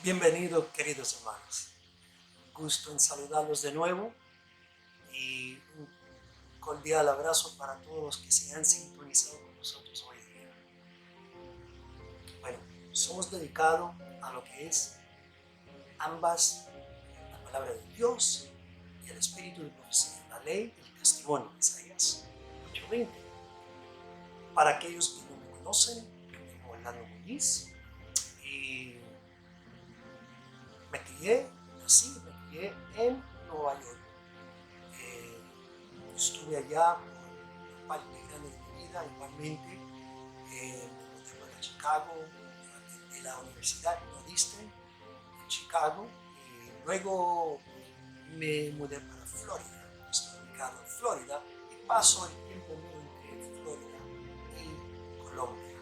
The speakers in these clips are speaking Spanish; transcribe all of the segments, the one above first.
Bienvenidos, queridos hermanos. Gusto en saludarlos de nuevo y un cordial abrazo para todos los que se han sintonizado con nosotros hoy día. Bueno, somos dedicados a lo que es ambas, la palabra de Dios y el espíritu de profecía, la ley y el testimonio de Isaías 8:20. Para aquellos que no me conocen, yo me llamo Orlando Muñiz y me crié en Nueva York. Eh, Estuve allá por parte grande de mi vida, igualmente me mudé para Chicago, atendí la Universidad Northeastern en Chicago y luego me mudé para Florida. Estoy ubicado en Florida y paso el tiempo mío entre Florida y Colombia.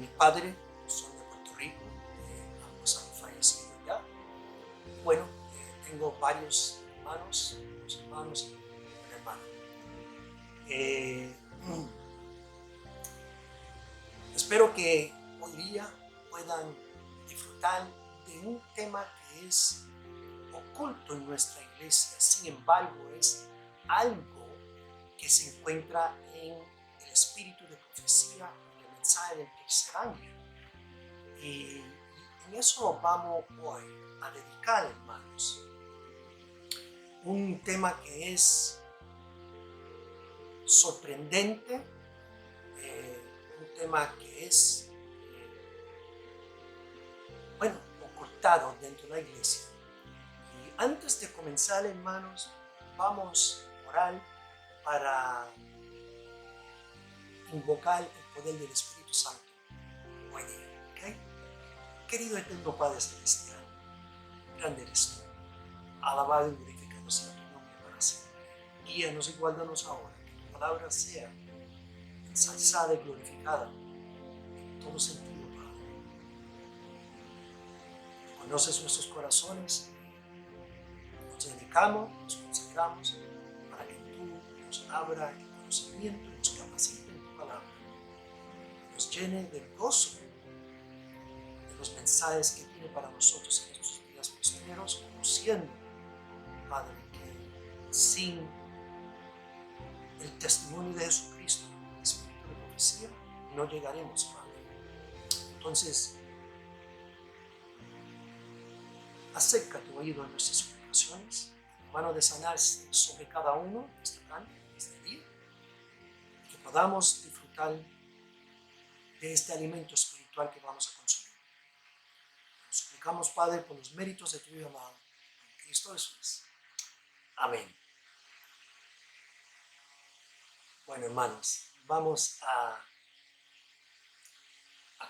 Mis padres son de Puerto Rico, ambos han fallecido ya. Bueno, tengo varios hermanos, dos hermanos y un hermano. Eh, Espero que hoy día puedan disfrutar de un tema que es oculto en nuestra iglesia, sin embargo es algo que se encuentra en el espíritu de profecía, en el mensaje del tercer ángel. Y en eso vamos hoy a dedicar, hermanos, un tema que es sorprendente, un tema que es, ocultado dentro de la iglesia. Y antes de comenzar, hermanos, vamos a orar para invocar el poder del Espíritu Santo hoy día, ¿ok? Querido eterno Padre Celestial, grande eres tú, alabado y glorificado sea tu nombre para siempre. Guíanos y guárdanos ahora, que tu palabra sea ensalzada y glorificada en todo sentido, Padre. Conoces nuestros corazones, nos dedicamos, nos consagramos para que tú nos abra el conocimiento y nos capacite en tu palabra, nos llene del gozo de los mensajes que tiene para nosotros en estos días postreros, conociendo, Padre, que sin el testimonio de Jesucristo, el espíritu de profecía, no llegaremos, Padre. Entonces, acerca tu oído a nuestras suplicaciones, mano de sanarse sobre cada uno de esta tarde, de este día, y que podamos disfrutar de este alimento espiritual que vamos a consumir. Nos suplicamos, Padre, por los méritos de tu Hijo amado, en Cristo Jesús. Amén. Bueno, hermanos, vamos a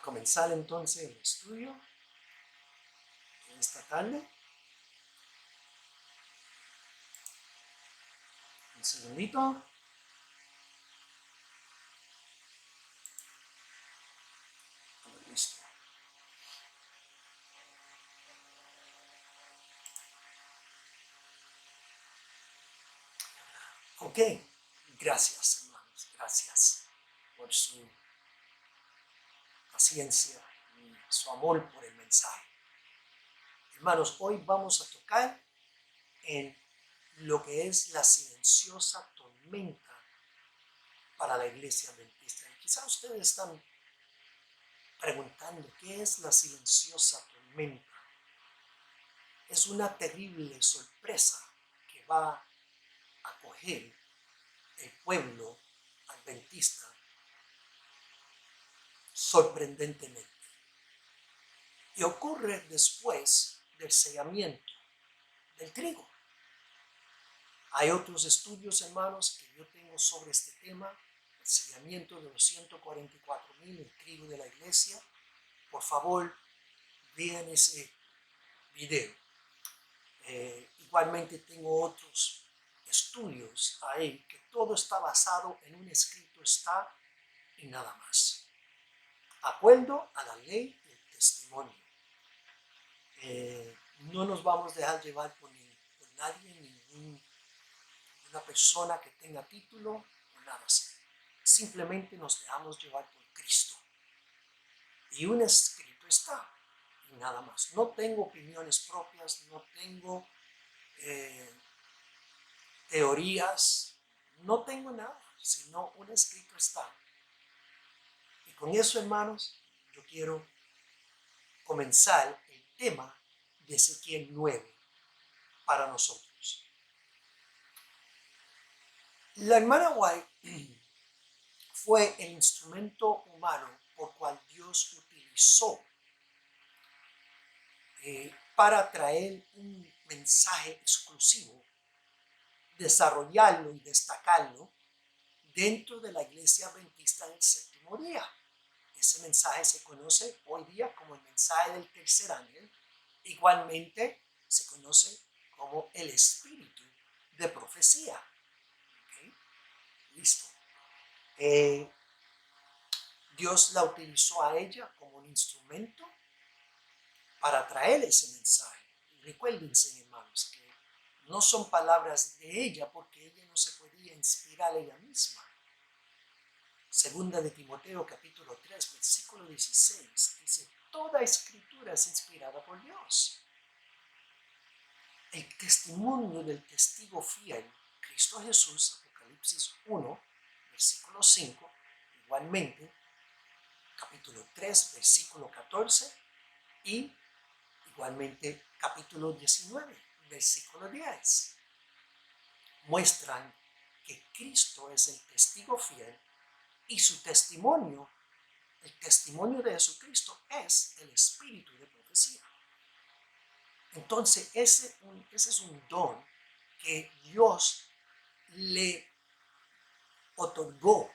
comenzar entonces el estudio en esta tarde. Un segundito. Listo. Ok, gracias, hermanos, gracias por su paciencia y su amor por el mensaje. Hermanos, hoy vamos a tocar en lo que es la silenciosa tormenta para la iglesia adventista. Y quizás ustedes están preguntando, ¿qué es la silenciosa tormenta? Es una terrible sorpresa que va a coger el pueblo adventista sorprendentemente. Y ocurre después del sellamiento del trigo. Hay otros estudios, hermanos, que yo tengo sobre este tema, el sellamiento de los 144,000, el trigo de la iglesia. Por favor, vean ese video. Igualmente tengo otros estudios ahí, que todo está basado en un escrito está y nada más. Acuerdo a la ley del testimonio. No nos vamos a dejar llevar por nadie, ninguna persona que tenga título o nada así. Simplemente nos dejamos llevar por Cristo. Y un escrito está, nada más. No tengo opiniones propias, no tengo teorías, no tengo nada, sino un escrito está. Y con eso, hermanos, yo quiero comenzar el tema de Ezequiel 9 para nosotros. La hermana White fue el instrumento humano por cual Dios utilizó para traer un mensaje exclusivo, desarrollarlo y destacarlo dentro de la Iglesia Adventista del Séptimo Día. Ese mensaje se conoce hoy día como el mensaje del tercer ángel. Igualmente se conoce como el espíritu de profecía. ¿Okay? Listo. Dios la utilizó a ella como un instrumento para traer ese mensaje. Y recuérdense, hermanos, que no son palabras de ella porque ella no se podía inspirar ella misma. Segunda de Timoteo capítulo 3 versículo 16 dice: toda escritura es inspirada por Dios. El testimonio del testigo fiel, Cristo Jesús, Apocalipsis 1 versículo 5, igualmente capítulo 3 versículo 14 y igualmente capítulo 19 versículo 10 muestran que Cristo es el testigo fiel y su testimonio, el testimonio de Jesucristo, es el espíritu de profecía. Entonces ese es un don que Dios le otorgó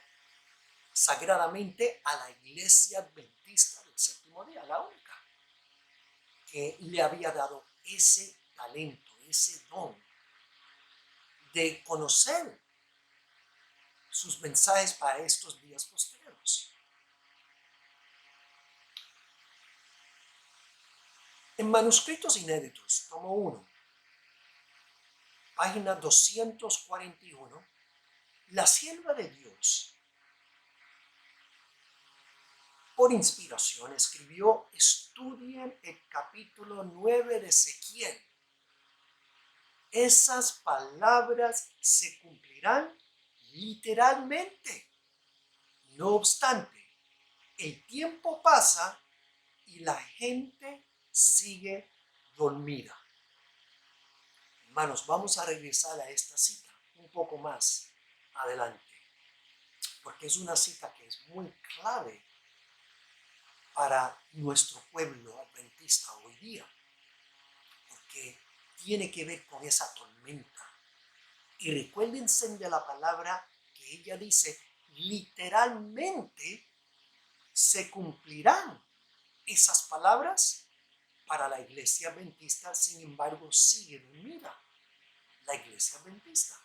sagradamente a la Iglesia Adventista del Séptimo Día, la única que le había dado ese talento, ese don de conocer sus mensajes para estos días posteriores. En manuscritos inéditos, tomo 1, página 241, la sierva de Dios, por inspiración, escribió: estudien el capítulo 9 de Ezequiel. Esas palabras se cumplirán literalmente. No obstante, el tiempo pasa y la gente sigue dormida. Hermanos, vamos a regresar a esta cita un poco más adelante, porque es una cita que es muy clave para nuestro pueblo adventista hoy día, porque tiene que ver con esa tormenta. Y recuérdense de la palabra que ella dice: literalmente se cumplirán esas palabras para la iglesia adventista. Sin embargo, sigue dormida la iglesia adventista.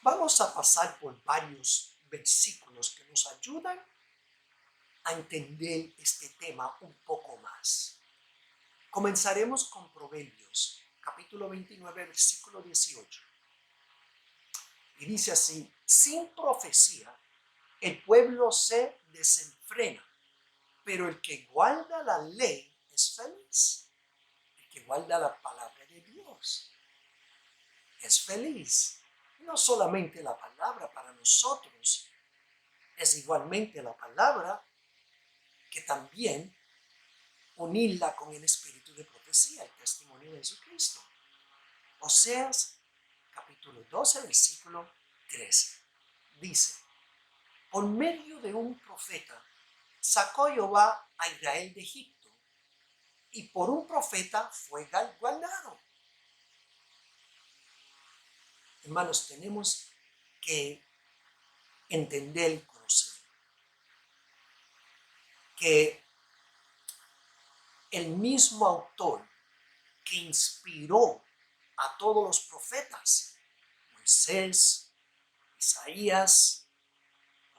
Vamos a pasar por varios versículos que nos ayudan a entender este tema un poco más. Comenzaremos con Proverbios, capítulo 29, versículo 18. Y dice así: sin profecía el pueblo se desenfrena, pero el que guarda la ley es feliz. El que guarda la palabra de Dios es feliz. No solamente la palabra para nosotros, es igualmente la palabra que también unirla con el espíritu de profecía, el testimonio de Jesucristo. Oseas capítulo 12, versículo 13. Dice: por medio de un profeta sacó Jehová a Israel de Egipto, y por un profeta fue guardado. Hermanos, tenemos que entender y conocer que el mismo autor que inspiró a todos los profetas, Moisés, Isaías,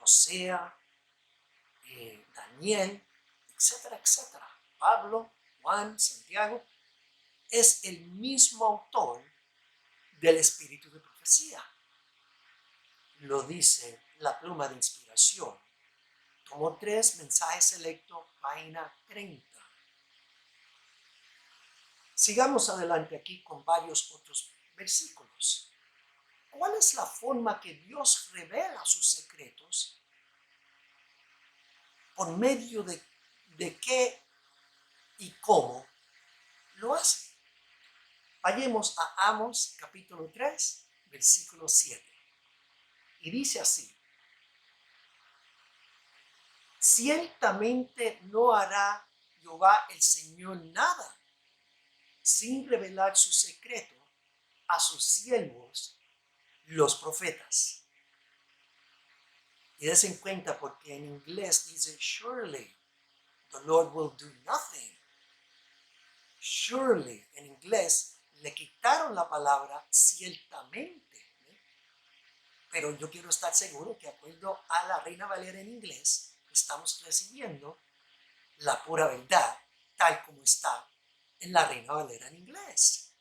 Osea, Daniel, etcétera, etcétera, Pablo, Juan, Santiago, es el mismo autor del espíritu de profecía. Lo dice la pluma de inspiración, Tomo 3, mensaje selecto, página 30. Sigamos adelante aquí con varios otros versículos. ¿Cuál es la forma que Dios revela sus secretos? ¿Por medio de qué y cómo lo hace? Vayamos a Amos capítulo 3, versículo 7. Y dice así: ciertamente no hará Jehová el Señor nada sin revelar su secreto a sus siervos, los profetas. Y des en cuenta porque en inglés dice surely the Lord will do nothing. Surely en inglés le quitaron la palabra ciertamente. Pero yo quiero estar seguro que, de acuerdo a la Reina Valera en inglés, estamos recibiendo la pura verdad tal como está en la Reina Valera en inglés.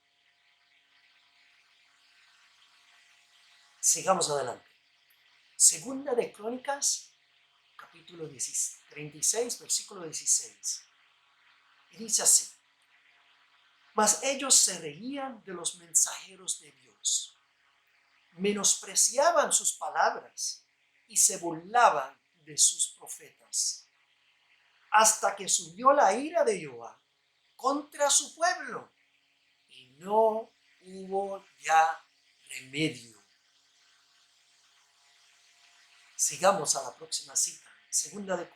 Sigamos adelante. Segunda de Crónicas, capítulo 36, versículo 16. Y dice así: mas ellos se reían de los mensajeros de Dios, menospreciaban sus palabras y se burlaban de sus profetas, hasta que subió la ira de Jehová contra su pueblo y no hubo ya remedio. Sigamos a la próxima cita. Segunda de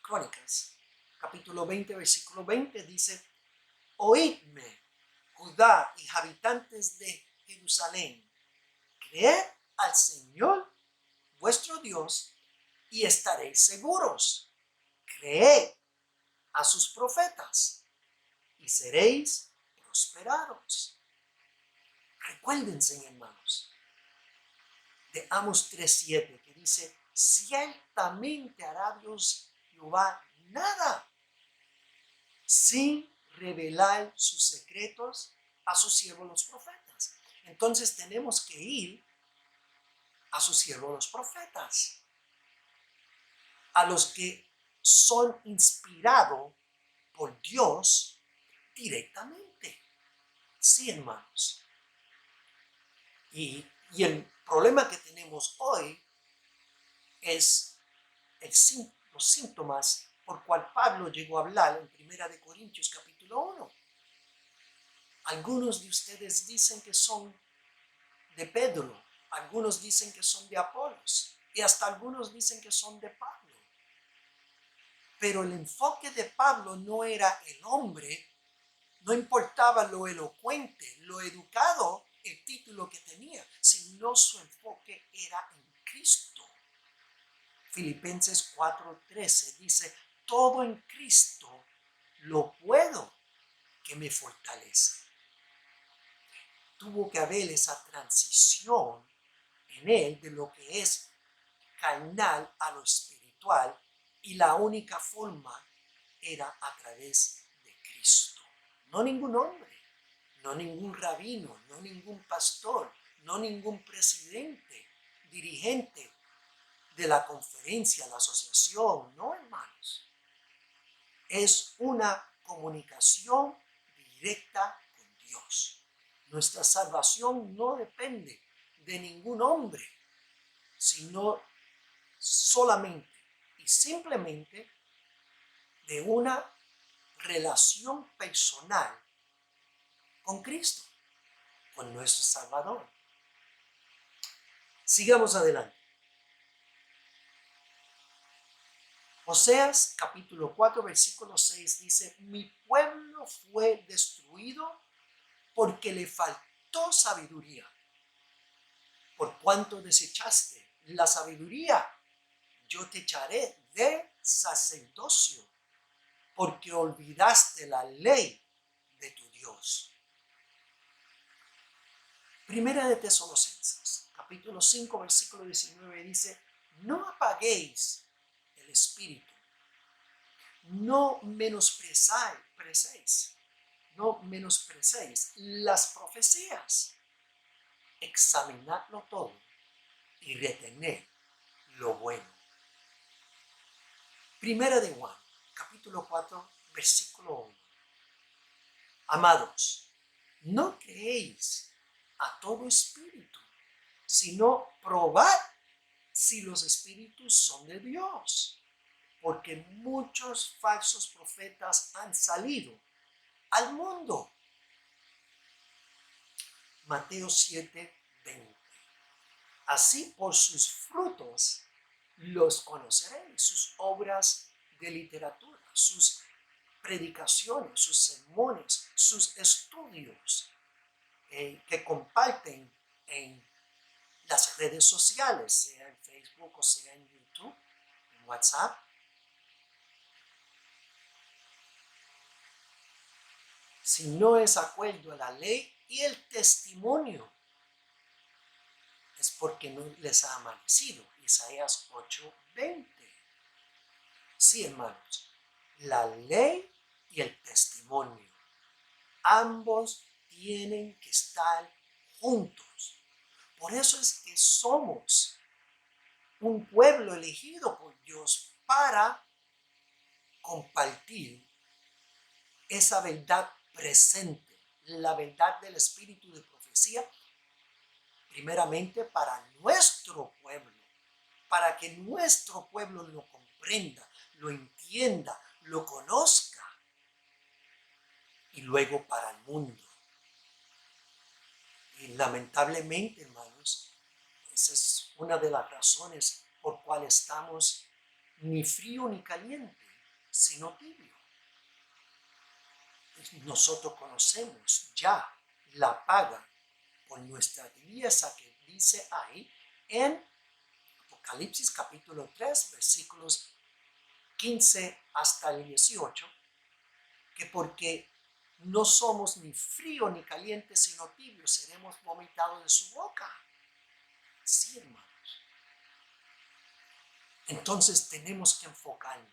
Crónicas, capítulo 20, versículo 20 dice: oídme, Judá y habitantes de Jerusalén, creed al Señor vuestro Dios y estaréis seguros. Creed a sus profetas y seréis prosperados. Recuérdense, hermanos, de Amos 3:7, que dice: ciertamente hará Dios Jehová nada sin revelar sus secretos a sus siervos los profetas. Entonces tenemos que ir a sus siervos los profetas, a los que son inspirados por Dios directamente. Sí, hermanos. Y el problema que tenemos hoy es los síntomas por cual Pablo llegó a hablar en 1 de Corintios capítulo 1. Algunos de ustedes dicen que son de Pedro, algunos dicen que son de Apolos y hasta algunos dicen que son de Pablo. Pero el enfoque de Pablo no era el hombre, no importaba lo elocuente, lo educado, el título que tenía, sino su enfoque era en Cristo. Filipenses 4:13 dice: todo en Cristo lo puedo, que me fortalece. Tuvo que haber esa transición en él de lo que es carnal a lo espiritual, y la única forma era a través de Cristo. No ningún hombre, no ningún rabino, no ningún pastor, no ningún presidente, dirigente de la conferencia, la asociación, no, hermanos. Es una comunicación directa con Dios. Nuestra salvación no depende de ningún hombre, sino solamente y simplemente de una relación personal con Cristo, con nuestro Salvador. Sigamos adelante. Oseas capítulo 4 versículo 6 dice: mi pueblo fue destruido porque le faltó sabiduría. Por cuanto desechaste la sabiduría, yo te echaré de sacerdocio, porque olvidaste la ley de tu Dios. Primera de Tesalonicenses, capítulo 5, versículo 19 dice: no apaguéis el espíritu, no menosprecéis las profecías, examinadlo todo y retened lo bueno. Primera de Juan, capítulo 4, versículo 1. Amados, no creéis a todo espíritu, sino probad si los espíritus son de Dios, porque muchos falsos profetas han salido al mundo. Mateo 7, 20. Así por sus frutos los conoceréis, sus obras de literatura, sus predicaciones, sus sermones, sus estudios que comparten en las redes sociales, sea en Facebook o sea en YouTube, en WhatsApp. Si no es acuerdo a la ley y el testimonio, es porque no les ha amanecido. Isaías 8:20. Sí, hermanos, la ley y el testimonio, ambos tienen que estar juntos. Por eso es que somos un pueblo elegido por Dios para compartir esa verdad presente, la verdad del espíritu de profecía, primeramente para nuestro pueblo, para que nuestro pueblo lo comprenda, lo entienda, lo conozca, y luego para el mundo. Y lamentablemente, hermanos, esa es una de las razones por cual estamos ni frío ni caliente, sino tibio. Nosotros conocemos ya la paga por nuestra tibieza que dice ahí en Apocalipsis capítulo 3, versículos 15 hasta el 18, que porque no somos ni frío ni caliente, sino tibio, seremos vomitados de su boca. Sí, hermanos. Entonces tenemos que enfocarnos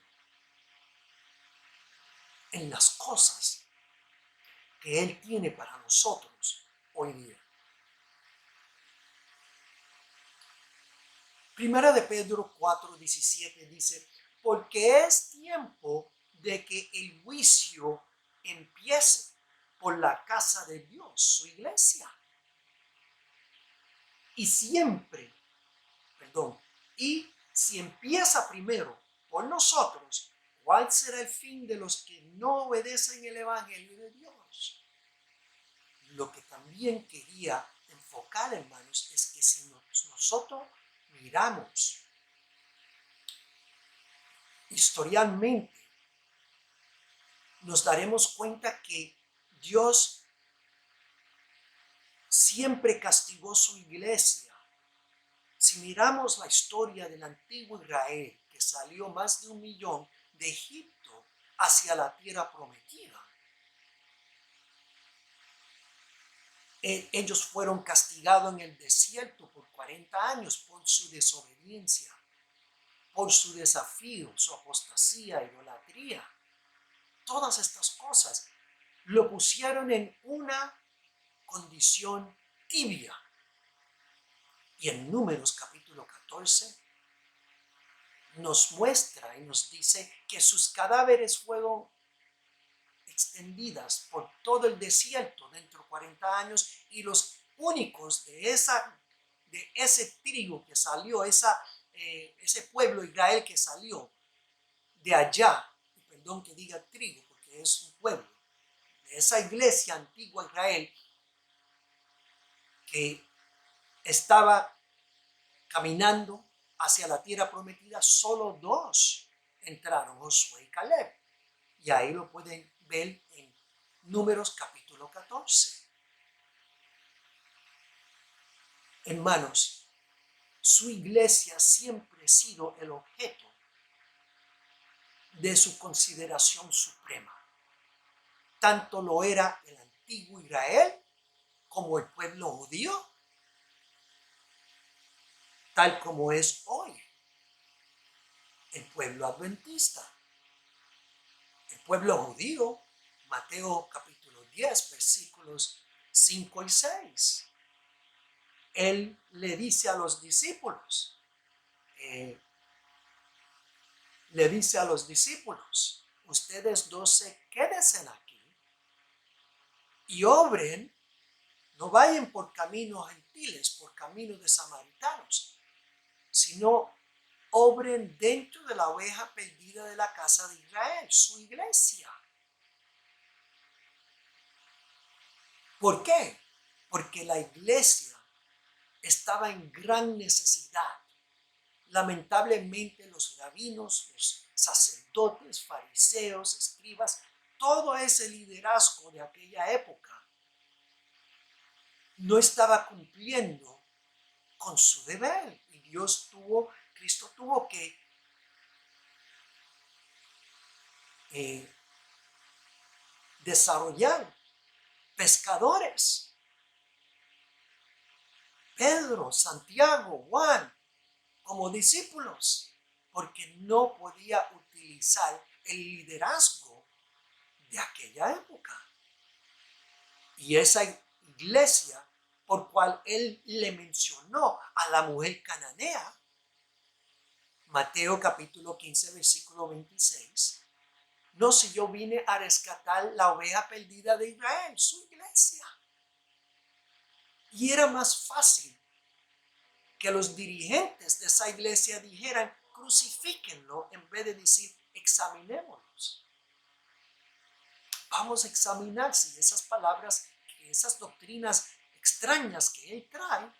en las cosas que Él tiene para nosotros hoy día. Primera de Pedro 4:17 dice, porque es tiempo de que el juicio empiece por la casa de Dios, su iglesia. Y si empieza primero por nosotros, ¿cuál será el fin de los que no obedecen el evangelio de Dios? Lo que también quería enfocar, hermanos, es que si nosotros miramos historialmente, nos daremos cuenta que Dios siempre castigó su iglesia. Si miramos la historia del antiguo Israel, que salió más de 1 millón de Egipto hacia la tierra prometida, ellos fueron castigados en el desierto por 40 años por su desobediencia, por su desafío, su apostasía, idolatría. Todas estas cosas lo pusieron en una condición tibia. Y en Números capítulo 14 nos muestra y nos dice que sus cadáveres fueron extendidas por todo el desierto dentro de 40 años y los únicos de ese trigo que salió, ese pueblo Israel que salió de allá, y perdón que diga trigo porque es un pueblo, de esa iglesia antigua Israel que estaba caminando hacia la tierra prometida, solo 2 entraron, Josué y Caleb. Y ahí lo pueden ver en Números capítulo 14. Hermanos, su iglesia siempre ha sido el objeto de su consideración suprema. Tanto lo era el antiguo Israel como el pueblo judío, tal como es hoy el pueblo adventista. El pueblo judío, Mateo capítulo 10, versículos 5 y 6. Él le dice a los discípulos, le dice a los discípulos, ustedes 12 quédense aquí y obren, no vayan por caminos gentiles, por caminos de samaritanos, sino obren dentro de la oveja perdida de la casa de Israel, su iglesia. ¿Por qué? Porque la iglesia estaba en gran necesidad. Lamentablemente los rabinos, los sacerdotes, fariseos, escribas, todo ese liderazgo de aquella época no estaba cumpliendo con su deber. Y Cristo tuvo que desarrollar pescadores. Pedro, Santiago, Juan, como discípulos, porque no podía utilizar el liderazgo de aquella época. Y esa iglesia, por cual él le mencionó a la mujer cananea, Mateo capítulo 15, versículo 26, no, si yo vine a rescatar la oveja perdida de Israel, su iglesia. Y era más fácil que los dirigentes de esa iglesia dijeran, crucifíquenlo, en vez de decir, examinémoslos. Vamos a examinar si esas palabras, esas doctrinas extrañas que él trae,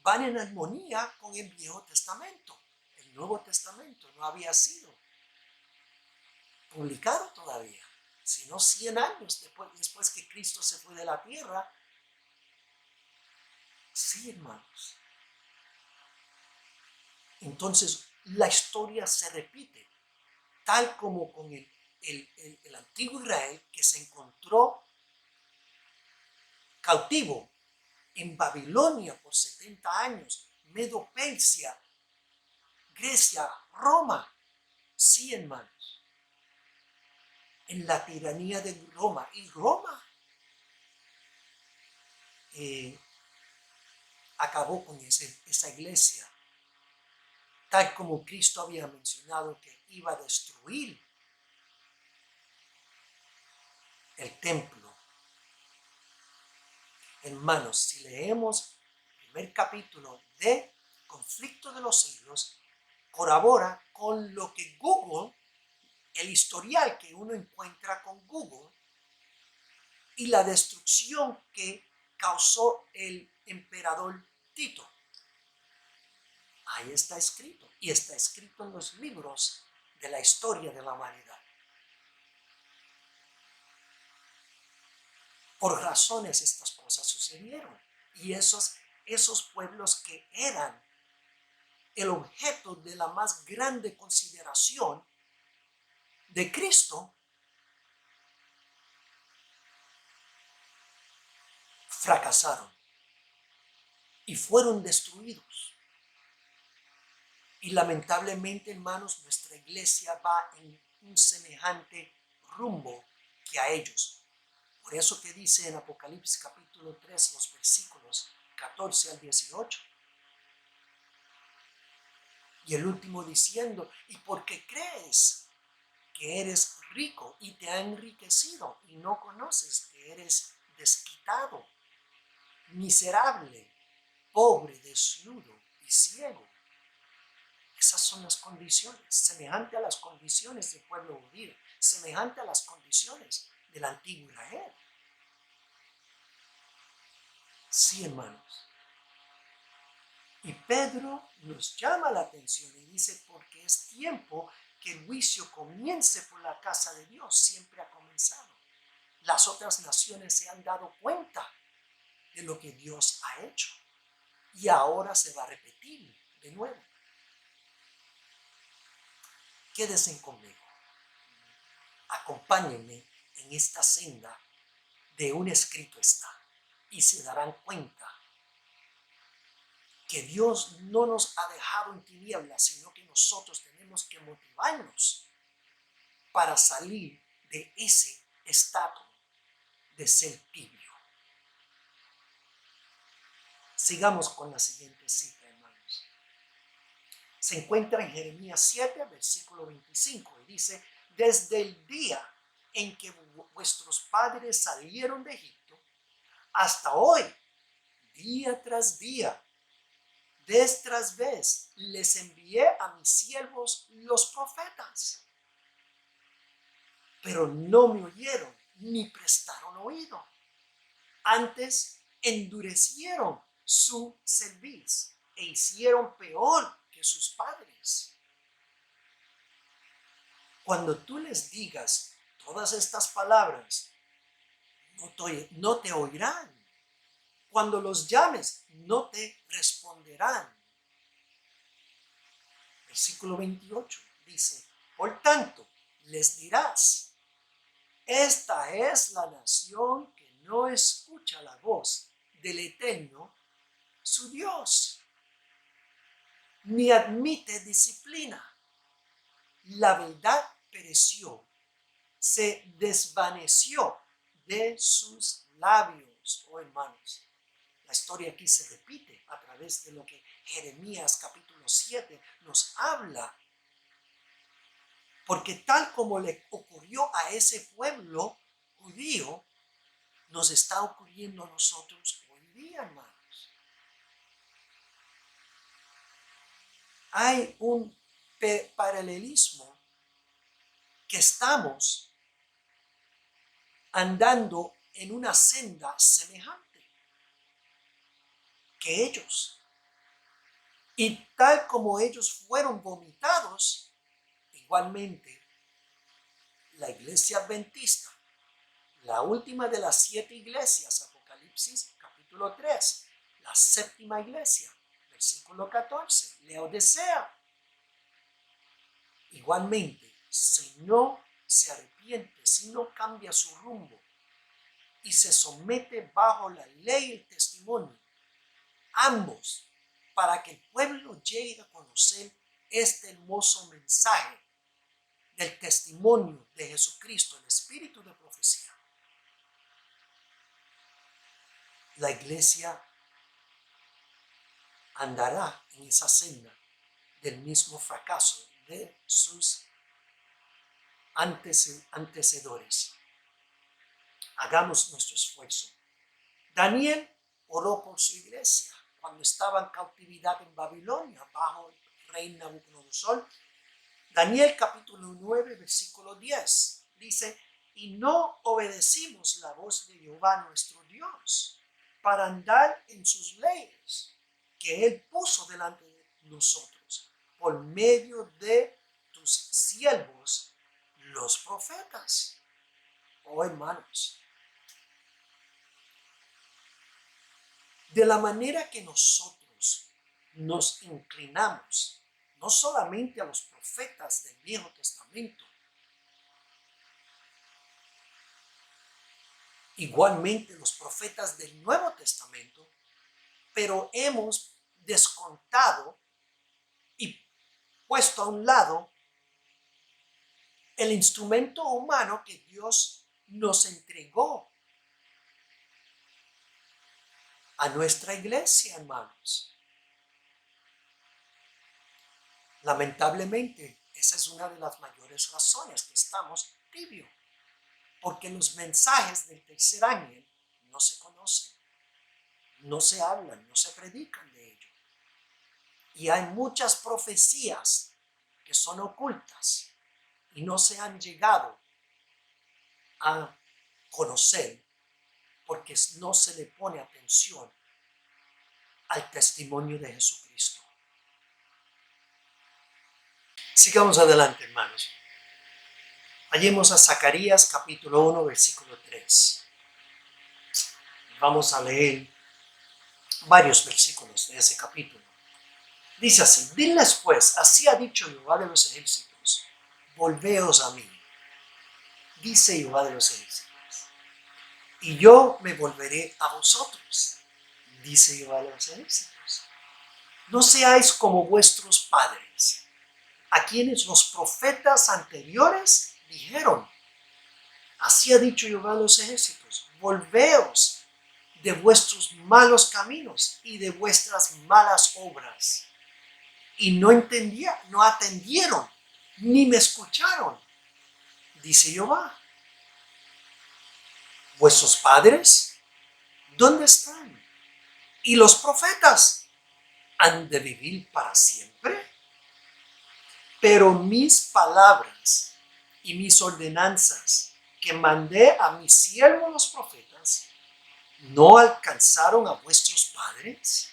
van en armonía con el Viejo Testamento. El Nuevo Testamento no había sido publicado todavía, sino 100 años después que Cristo se fue de la tierra. Sí, hermanos. Entonces, la historia se repite, tal como con el antiguo Israel que se encontró cautivo en Babilonia por 70 años, Medo-Persia, Grecia, Roma. Sí, hermanos. En la tiranía de Roma. Y Roma acabó con esa iglesia, tal como Cristo había mencionado que iba a destruir el templo. Hermanos, si leemos el primer capítulo de Conflicto de los Siglos, corrobora con lo que Google, el historial que uno encuentra con Google, y la destrucción que causó el emperador Tito. Ahí está escrito, y está escrito en los libros de la historia de la humanidad. Por razones estas cosas sucedieron, y esos pueblos que eran el objeto de la más grande consideración de Cristo, fracasaron y fueron destruidos. Y lamentablemente, hermanos, nuestra iglesia va en un semejante rumbo que a ellos. Por eso que dice en Apocalipsis capítulo 3, los versículos 14 al 18. Y el último diciendo, y porque crees que eres rico y te ha enriquecido y no conoces que eres desquitado, miserable, pobre, desnudo y ciego. Esas son las condiciones, semejante a las condiciones del pueblo judío, semejante a las condiciones del antiguo Israel. Sí, hermanos. Y Pedro nos llama la atención y dice, porque es tiempo que el juicio comience por la casa de Dios, siempre ha comenzado. Las otras naciones se han dado cuenta de lo que Dios ha hecho y ahora se va a repetir de nuevo. Quédense conmigo, acompáñenme en esta senda de un escrito está y se darán cuenta que Dios no nos ha dejado en tinieblas, sino que nosotros tenemos que motivarnos para salir de ese estado de ser tibio. Sigamos con la siguiente cita, hermanos. Se encuentra en Jeremías 7, versículo 25, y dice: desde el día en que vuestros padres salieron de Egipto hasta hoy, día tras día, vez tras vez, les envié a mis siervos los profetas, pero no me oyeron ni prestaron oído. Antes endurecieron su cerviz e hicieron peor que sus padres. Cuando tú les digas todas estas palabras, no te oirán. Cuando los llames, no te responderán. Versículo 28 dice: por tanto, les dirás: esta es la nación que no escucha la voz del Eterno, su Dios, ni admite disciplina. La verdad pereció, se desvaneció de sus labios. Oh, hermanos, la historia aquí se repite a través de lo que Jeremías capítulo 7 nos habla. Porque tal como le ocurrió a ese pueblo judío, nos está ocurriendo a nosotros hoy día, hermanos. Hay un paralelismo que estamos andando en una senda semejante que ellos. Y tal como ellos fueron vomitados, igualmente la iglesia adventista, la última de las 7 iglesias, Apocalipsis capítulo 3, la séptima iglesia, versículo 14, Laodicea. Igualmente, si no se arrepiente, si no cambia su rumbo y se somete bajo la ley y el testimonio, ambos, para que el pueblo llegue a conocer este hermoso mensaje del testimonio de Jesucristo, el espíritu de profecía, la iglesia andará en esa senda del mismo fracaso de sus antecedores. Hagamos nuestro esfuerzo. Daniel oró por su iglesia cuando estaba en cautividad en Babilonia bajo el rey Nabucodonosor. Daniel capítulo 9 versículo 10 dice: y no obedecimos la voz de Jehová nuestro Dios para andar en sus leyes que él puso delante de nosotros por medio de tus siervos los profetas. Oh, hermanos, de la manera que nosotros nos inclinamos no solamente a los profetas del Viejo Testamento, igualmente los profetas del Nuevo Testamento, pero hemos descontado y puesto a un lado el instrumento humano que Dios nos entregó a nuestra iglesia, hermanos. Lamentablemente, esa es una de las mayores razones que estamos tibios, porque los mensajes del tercer ángel no se conocen, no se hablan, no se predican de ello. Y hay muchas profecías que son ocultas y no se han llegado a conocer porque no se le pone atención al testimonio de Jesucristo. Sigamos adelante, hermanos. Vayamos a Zacarías capítulo 1, versículo 3. Vamos a leer varios versículos de ese capítulo. Dice así: diles pues, así ha dicho Jehová de los ejércitos, volveos a mí, dice Jehová de los ejércitos, y yo me volveré a vosotros, dice Jehová de los ejércitos. No seáis como vuestros padres, a quienes los profetas anteriores dijeron: así ha dicho Jehová de los ejércitos, volveos de vuestros malos caminos y de vuestras malas obras. y no atendieron, ni me escucharon, dice Jehová. ¿Vuestros padres dónde están? ¿Y los profetas han de vivir para siempre? Pero mis palabras y mis ordenanzas que mandé a mis siervos los profetas, ¿no alcanzaron a vuestros padres?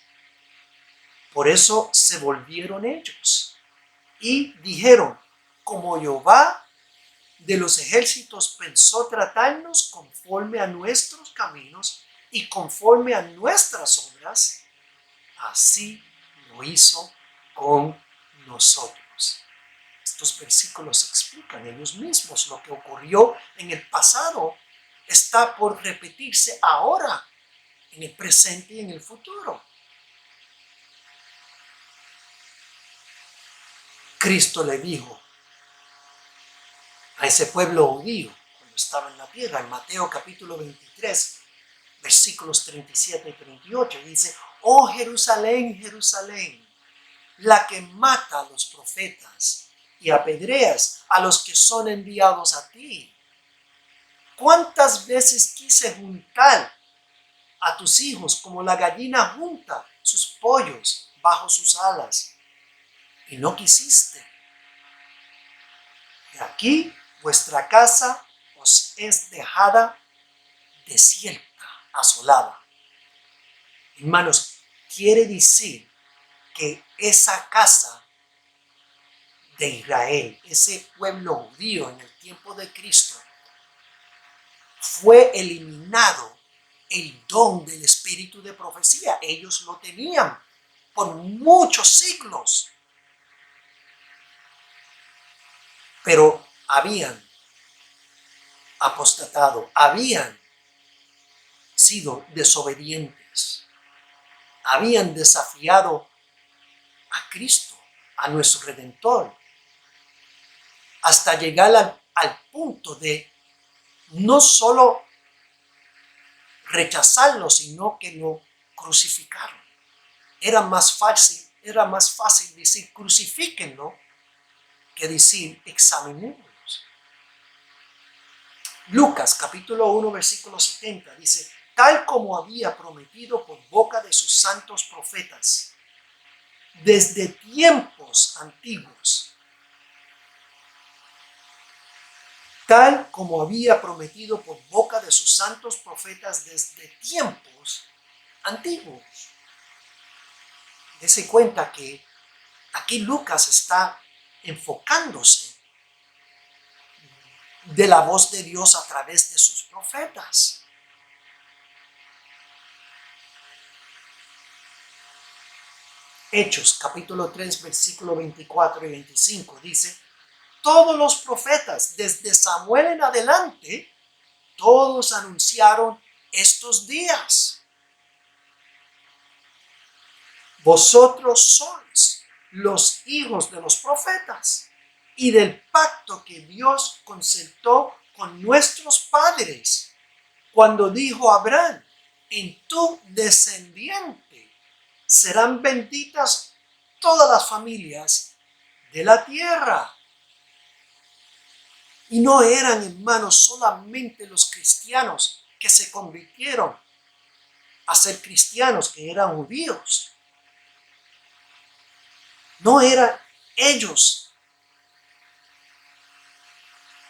Por eso se volvieron ellos y dijeron, como Jehová de los ejércitos pensó tratarnos conforme a nuestros caminos y conforme a nuestras obras, así lo hizo con nosotros. Estos versículos explican ellos mismos lo que ocurrió en el pasado. Está por repetirse ahora, en el presente y en el futuro. Cristo le dijo a ese pueblo judío cuando estaba en la tierra, en Mateo capítulo 23, versículos 37 y 38, dice, oh Jerusalén, Jerusalén, la que mata a los profetas y apedreas a los que son enviados a ti. ¿Cuántas veces quise juntar a tus hijos como la gallina junta sus pollos bajo sus alas? Y no quisiste. Y aquí vuestra casa os es dejada desierta, asolada. Hermanos, quiere decir que esa casa de Israel, ese pueblo judío en el tiempo de Cristo, fue eliminado el don del espíritu de profecía. Ellos lo tenían por muchos siglos, pero habían apostatado, habían sido desobedientes, habían desafiado a Cristo, a nuestro Redentor, hasta llegar al punto de no solo rechazarlo, sino que lo crucificaron. Era más fácil decir crucifíquenlo que decir examinémoslos. Lucas capítulo 1 versículo 70 dice, tal como había prometido por boca de sus santos profetas, desde tiempos antiguos, tal como había prometido por boca de sus santos profetas desde tiempos antiguos. Dese cuenta que aquí Lucas está enfocándose de la voz de Dios a través de sus profetas. Hechos capítulo 3 versículo 24 y 25 dice, todos los profetas desde Samuel en adelante, todos anunciaron estos días. Vosotros sois los hijos de los profetas y del pacto que Dios concertó con nuestros padres cuando dijo a Abraham, en tu descendiente serán benditas todas las familias de la tierra. Y no eran, hermanos, solamente los cristianos que se convirtieron a ser cristianos, que eran judíos. No eran ellos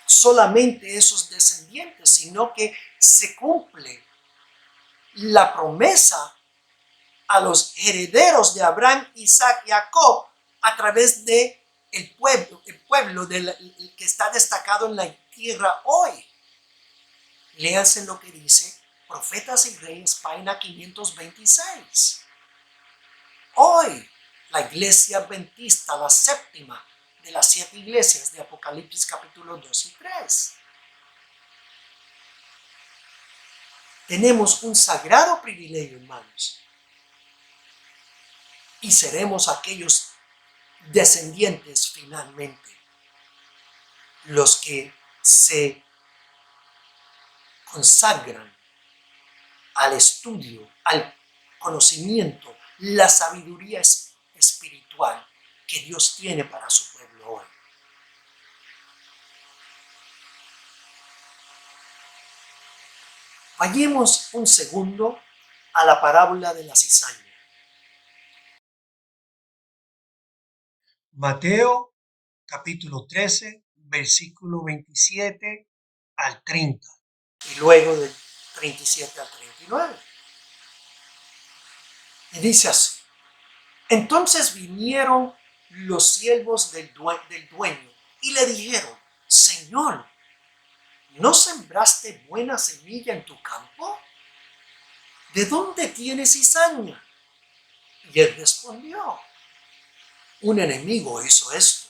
solamente esos descendientes, sino que se cumple la promesa a los herederos de Abraham, Isaac y Jacob a través de el pueblo que está destacado en la tierra hoy. Léanse lo que dice Profetas y Reyes, página 526. Hoy, la iglesia adventista, la séptima de las 7 iglesias de Apocalipsis capítulo 2 y 3. Tenemos un sagrado privilegio, hermanos, y seremos aquellos descendientes finalmente, los que se consagran al estudio, al conocimiento, la sabiduría espiritual que Dios tiene para su pueblo hoy. Vayamos un segundo a la parábola de la cizaña. Mateo capítulo 13, versículo 27 al 30 y luego del 37 al 39. Y dice así: entonces vinieron los siervos del dueño y le dijeron: Señor, ¿no sembraste buena semilla en tu campo? ¿De dónde tienes cizaña? Y él respondió: un enemigo hizo esto.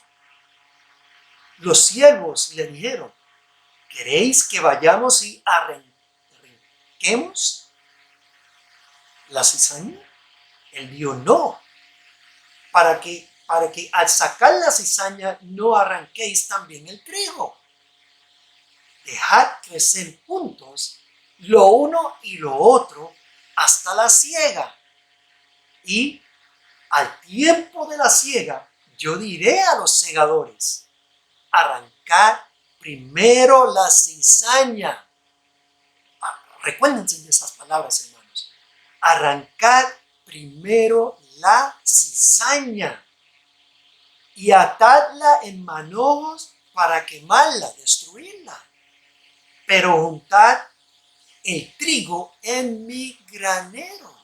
Los siervos le dijeron: ¿queréis que vayamos y arranquemos la cizaña? Él dijo: no, para que al sacar la cizaña no arranquéis también el trigo. Dejad crecer juntos lo uno y lo otro hasta la siega. Y al tiempo de la siega, yo diré a los segadores: arrancad primero la cizaña. Recuérdense de estas palabras, hermanos. Arrancad primero la cizaña y atadla en manojos para quemarla, destruirla. Pero juntad el trigo en mi granero.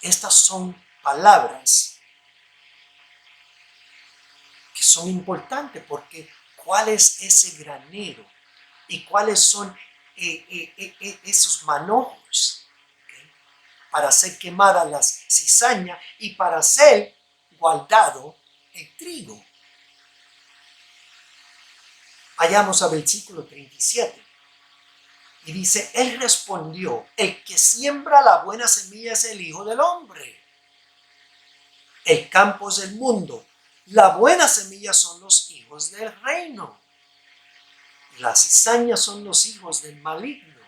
Estas son palabras que son importantes, porque ¿cuál es ese granero? ¿Y cuáles son esos manojos? ¿Okay? Para hacer quemada la cizaña y para ser guardado el trigo. Vayamos al versículo 37. Y dice: él respondió: el que siembra la buena semilla es el Hijo del Hombre. El campo es el mundo. La buena semilla son los hijos del reino. Y las cizañas son los hijos del maligno.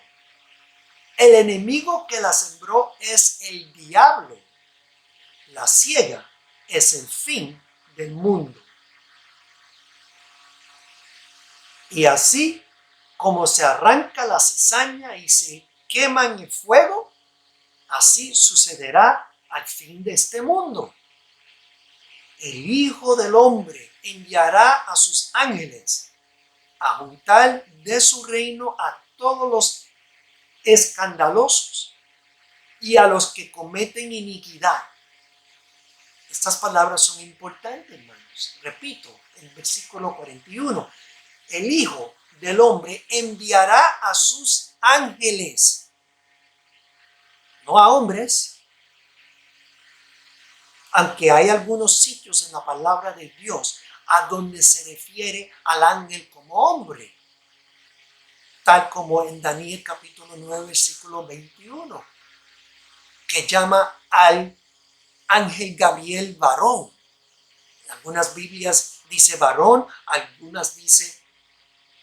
El enemigo que la sembró es el diablo. La siega es el fin del mundo. Y así como se arranca la cizaña y se quema en el fuego, así sucederá al fin de este mundo. El Hijo del Hombre enviará a sus ángeles a juntar de su reino a todos los escandalosos y a los que cometen iniquidad. Estas palabras son importantes, hermanos. Repito, el versículo 41. El Hijo del Hombre enviará a sus ángeles, no a hombres, aunque hay algunos sitios en la palabra de Dios a donde se refiere al ángel como hombre, tal como en Daniel capítulo 9, versículo 21, que llama al ángel Gabriel varón. En algunas Biblias dice varón, algunas dice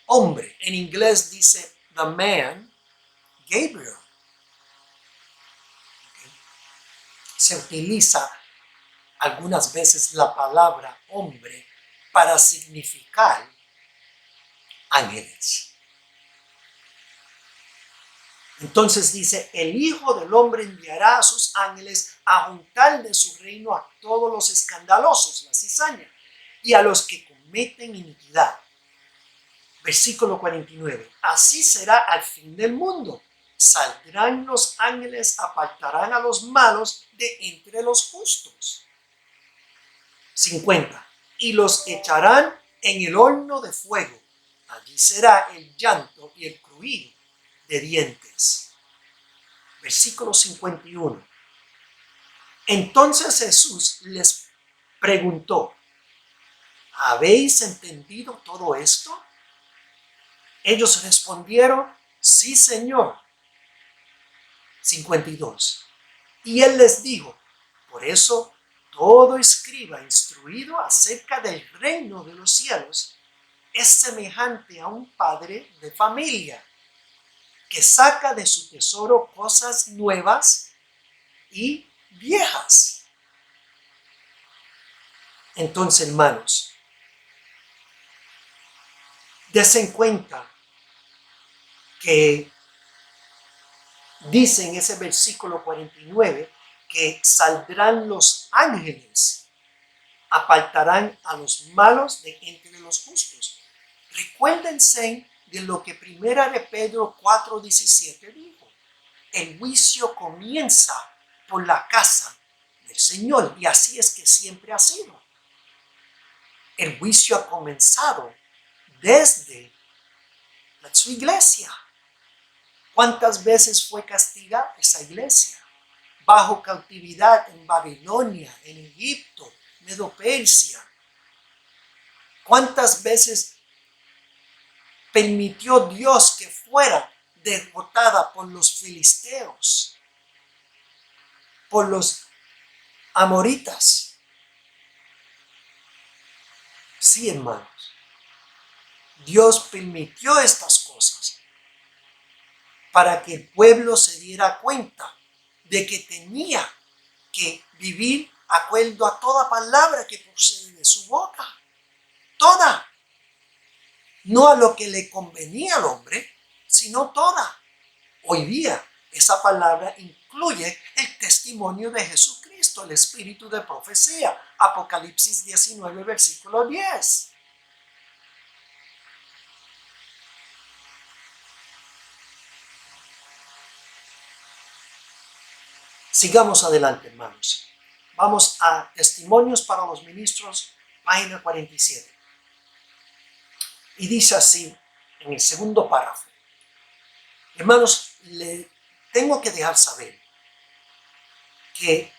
hombre. En inglés dice the man Gabriel. Se utiliza algunas veces la palabra hombre para significar ángeles. Entonces dice: el Hijo del Hombre enviará a sus ángeles a juntar de su reino a todos los escandalosos, la cizaña, y a los que cometen iniquidad. Versículo 49. Así será al fin del mundo. Saldrán los ángeles, apartarán a los malos de entre los justos. 50. Y los echarán en el horno de fuego. Allí será el llanto y el crujir de dientes. Versículo 51. Entonces Jesús les preguntó: ¿habéis entendido todo esto? Ellos respondieron: sí, Señor. 52. Y él les dijo: por eso todo escriba instruido acerca del reino de los cielos es semejante a un padre de familia que saca de su tesoro cosas nuevas y viejas. Entonces, hermanos, desen cuenta que dice en ese versículo 49 que saldrán los ángeles, apartarán a los malos de entre los justos. Recuérdense de lo que primera de Pedro 4:17 dijo. El juicio comienza por la casa del Señor, y así es que siempre ha sido. El juicio ha comenzado desde su iglesia. ¿Cuántas veces fue castigada esa iglesia? Bajo cautividad en Babilonia, en Egipto, Medo-Persia. ¿Cuántas veces permitió Dios que fuera derrotada por los filisteos, por los amoritas? Sí, hermanos. Dios permitió estas cosas para que el pueblo se diera cuenta de que tenía que vivir acuerdo a toda palabra que procede de su boca. Toda. No a lo que le convenía al hombre, sino toda. Hoy día, esa palabra incluye el testimonio de Jesucristo, el espíritu de profecía. Apocalipsis 19, versículo 10. Sigamos adelante, hermanos. Vamos a Testimonios para los Ministros, página 47. Y dice así en el segundo párrafo. Hermanos, le tengo que dejar saber que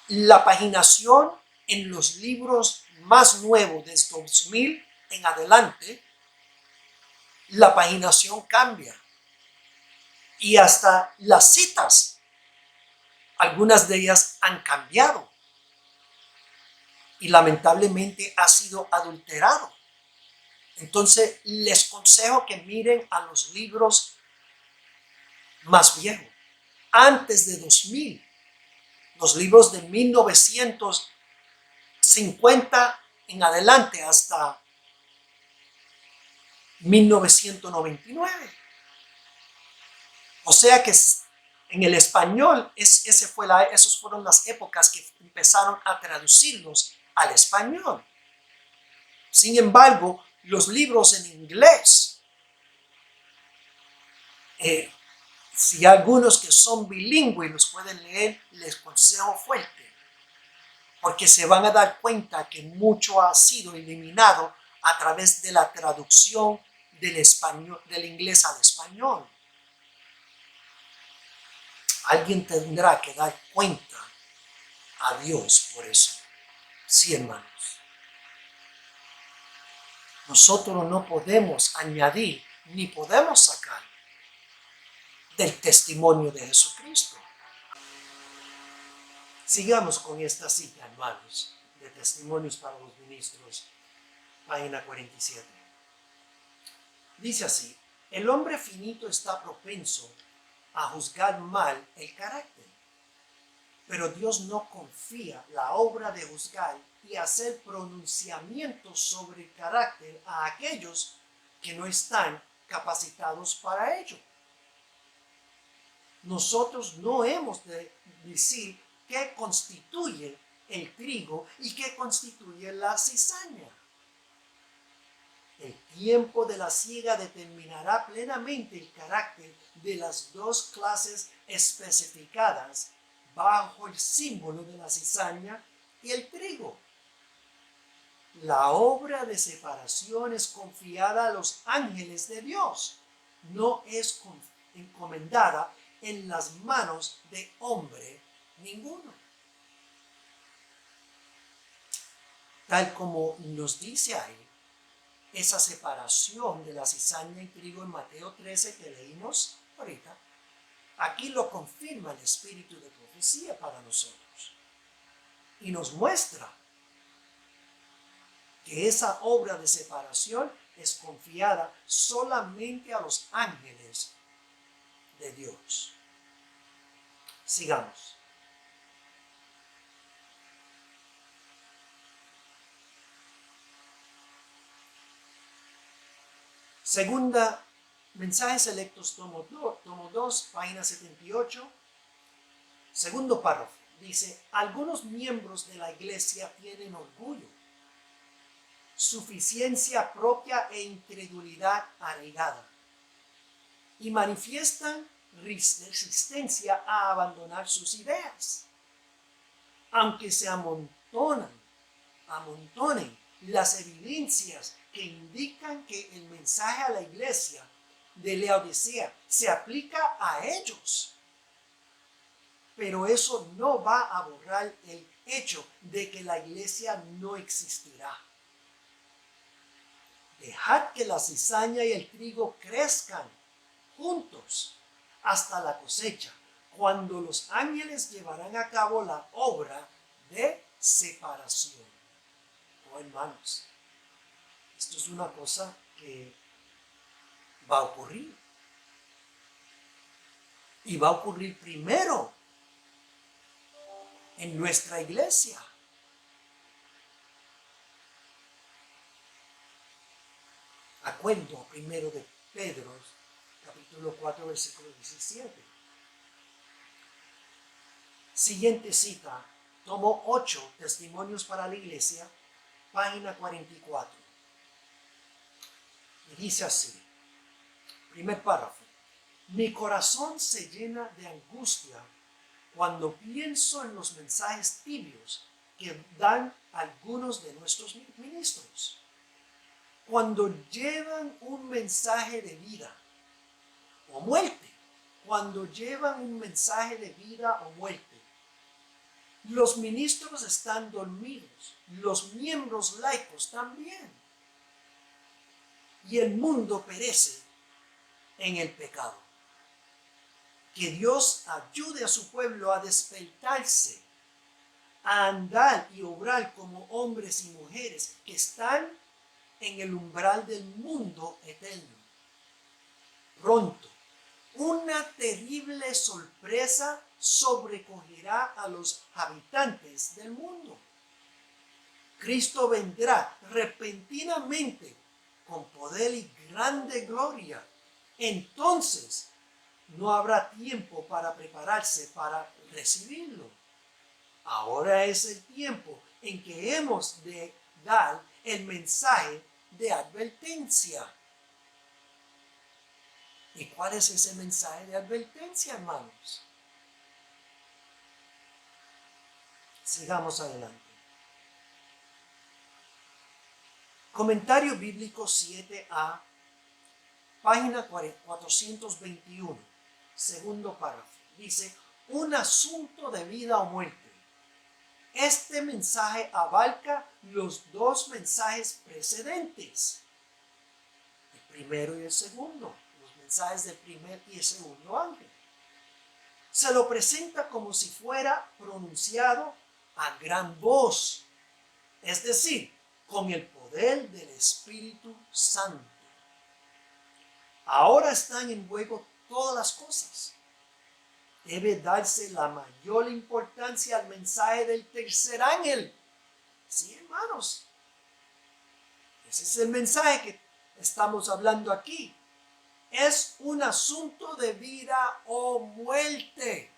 la paginación en los libros más nuevos, desde 2000 en adelante, la paginación cambia. Y hasta las citas, algunas de ellas han cambiado. Y lamentablemente ha sido adulterado. Entonces, les aconsejo que miren a los libros más viejos, antes de 2000, los libros de 1950 en adelante hasta 1999. O sea que en el español, esas fueron las épocas que empezaron a traducirlos al español. Sin embargo, los libros en inglés, si algunos que son bilingües los pueden leer, les aconsejo fuerte, porque se van a dar cuenta que mucho ha sido eliminado a través de la traducción del inglés al español. Alguien tendrá que dar cuenta a Dios por eso. Sí, hermanos. Nosotros no podemos añadir ni podemos sacar del testimonio de Jesucristo. Sigamos con esta cita, hermanos, de Testimonios para los Ministros, página 47. Dice así: el hombre finito está propenso a juzgar mal el carácter, pero Dios no confía la obra de juzgar y hacer pronunciamientos sobre el carácter a aquellos que no están capacitados para ello. Nosotros no hemos de decir qué constituye el trigo y qué constituye la cizaña. El tiempo de la siega determinará plenamente el carácter de las dos clases especificadas bajo el símbolo de la cizaña y el trigo. La obra de separación es confiada a los ángeles de Dios, no es encomendada en las manos de hombre ninguno. Tal como nos dice ahí, esa separación de la cizaña y trigo en Mateo 13 que leímos ahorita, aquí lo confirma el espíritu de profecía para nosotros. Y nos muestra que esa obra de separación es confiada solamente a los ángeles de Dios. Sigamos. Segunda, Mensajes Selectos, tomo 2, página 78. Segundo párrafo. Dice, algunos miembros de la iglesia tienen orgullo, suficiencia propia e incredulidad arraigada, y manifiestan resistencia a abandonar sus ideas. Aunque se amontonen las evidencias que indican que el mensaje a la iglesia de Laodicea se aplica a ellos. Pero eso no va a borrar el hecho de que la iglesia no existirá. Dejad que la cizaña y el trigo crezcan juntos hasta la cosecha, cuando los ángeles llevarán a cabo la obra de separación. Oh, hermanos, esto es una cosa que va a ocurrir. Y va a ocurrir primero en nuestra iglesia. Acuerdo a 1 de Pedro, capítulo 4, versículo 17. Siguiente cita, tomo 8, Testimonios para la Iglesia, página 44. Y dice así, primer párrafo. Mi corazón se llena de angustia cuando pienso en los mensajes tibios que dan algunos de nuestros ministros. Cuando llevan un mensaje de vida o muerte, cuando llevan un mensaje de vida o muerte, los ministros están dormidos, los miembros laicos también, y el mundo perece en el pecado. Que Dios ayude a su pueblo a despertarse, a andar y obrar como hombres y mujeres que están en el umbral del mundo eterno. Pronto, una terrible sorpresa sobrecogerá a los habitantes del mundo. Cristo vendrá repentinamente con poder y grande gloria. Entonces, no habrá tiempo para prepararse para recibirlo. Ahora es el tiempo en que hemos de dar el mensaje de advertencia. ¿Y cuál es ese mensaje de advertencia, hermanos? Sigamos adelante. Comentario bíblico 7a, página 421, segundo párrafo. Dice, un asunto de vida o muerte. Este mensaje abarca los dos mensajes precedentes, el primero y el segundo, los mensajes del primer y el segundo ángel. Se lo presenta como si fuera pronunciado a gran voz, es decir, con el poder del Espíritu Santo. Ahora están en juego todas las cosas. Debe darse la mayor importancia al mensaje del tercer ángel. Sí, hermanos. Ese es el mensaje que estamos hablando aquí. Es un asunto de vida o muerte.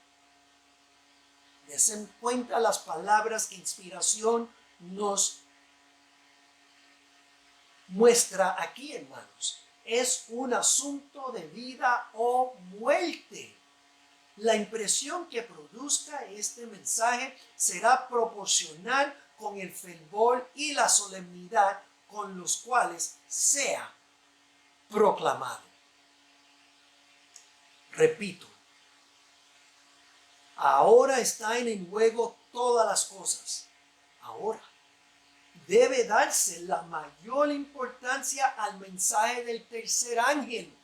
Desen cuenta las palabras que inspiración nos muestra aquí, hermanos. Es un asunto de vida o muerte. La impresión que produzca este mensaje será proporcional con el fervor y la solemnidad con los cuales sea proclamado. Repito, ahora están en juego todas las cosas. Ahora debe darse la mayor importancia al mensaje del tercer ángel.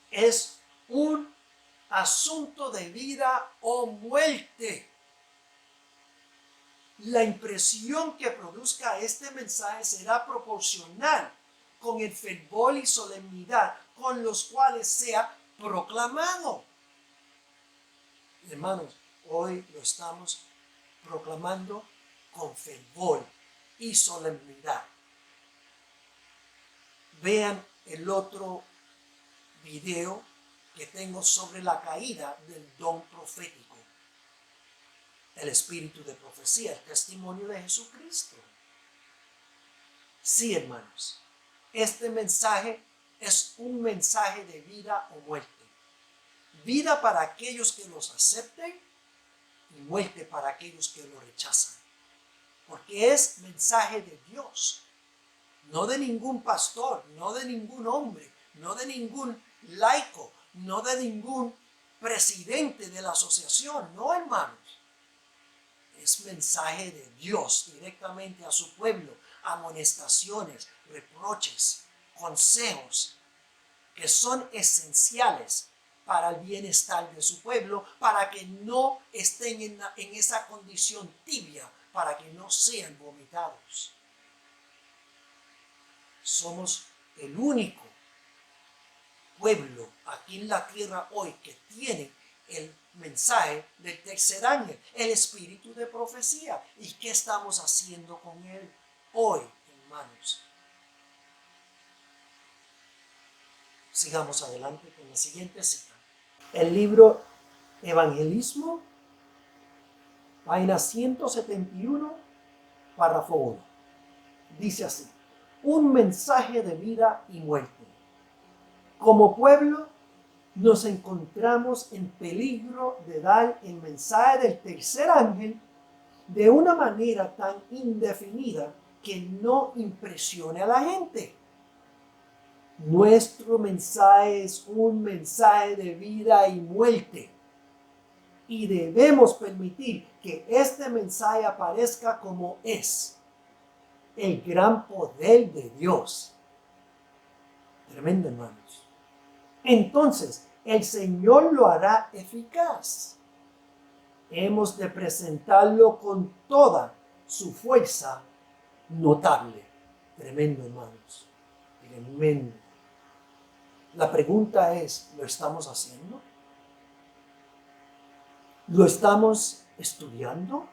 Es un asunto de vida o muerte. La impresión que produzca este mensaje será proporcional con el fervor y solemnidad con los cuales sea proclamado. Hermanos, hoy lo estamos proclamando con fervor y solemnidad. Vean el otro video que tengo sobre la caída del don profético, el espíritu de profecía, el testimonio de Jesucristo. Sí, hermanos, este mensaje es un mensaje de vida o muerte. Vida para aquellos que los acepten y muerte para aquellos que lo rechazan. Porque es mensaje de Dios, no de ningún pastor, no de ningún hombre, no de ningún laico, no de ningún presidente de la asociación, no, hermanos. Es mensaje de Dios directamente a su pueblo, amonestaciones, reproches, consejos que son esenciales para el bienestar de su pueblo, para que no estén en esa condición tibia, para que no sean vomitados. Somos el único pueblo aquí en la tierra hoy que tiene el mensaje del tercer ángel, el espíritu de profecía. ¿Y qué estamos haciendo con él hoy, hermanos? Sigamos adelante con la siguiente cita. El libro Evangelismo, página 171, párrafo 1. Dice así: un mensaje de vida y muerte. Como pueblo, nos encontramos en peligro de dar el mensaje del tercer ángel de una manera tan indefinida que no impresione a la gente. Nuestro mensaje es un mensaje de vida y muerte, y debemos permitir que este mensaje aparezca como es, el gran poder de Dios. Tremendo, hermanos. Entonces, el Señor lo hará eficaz. Hemos de presentarlo con toda su fuerza notable. Tremendo, hermanos. Tremendo. La pregunta es, ¿lo estamos haciendo? ¿Lo estamos estudiando?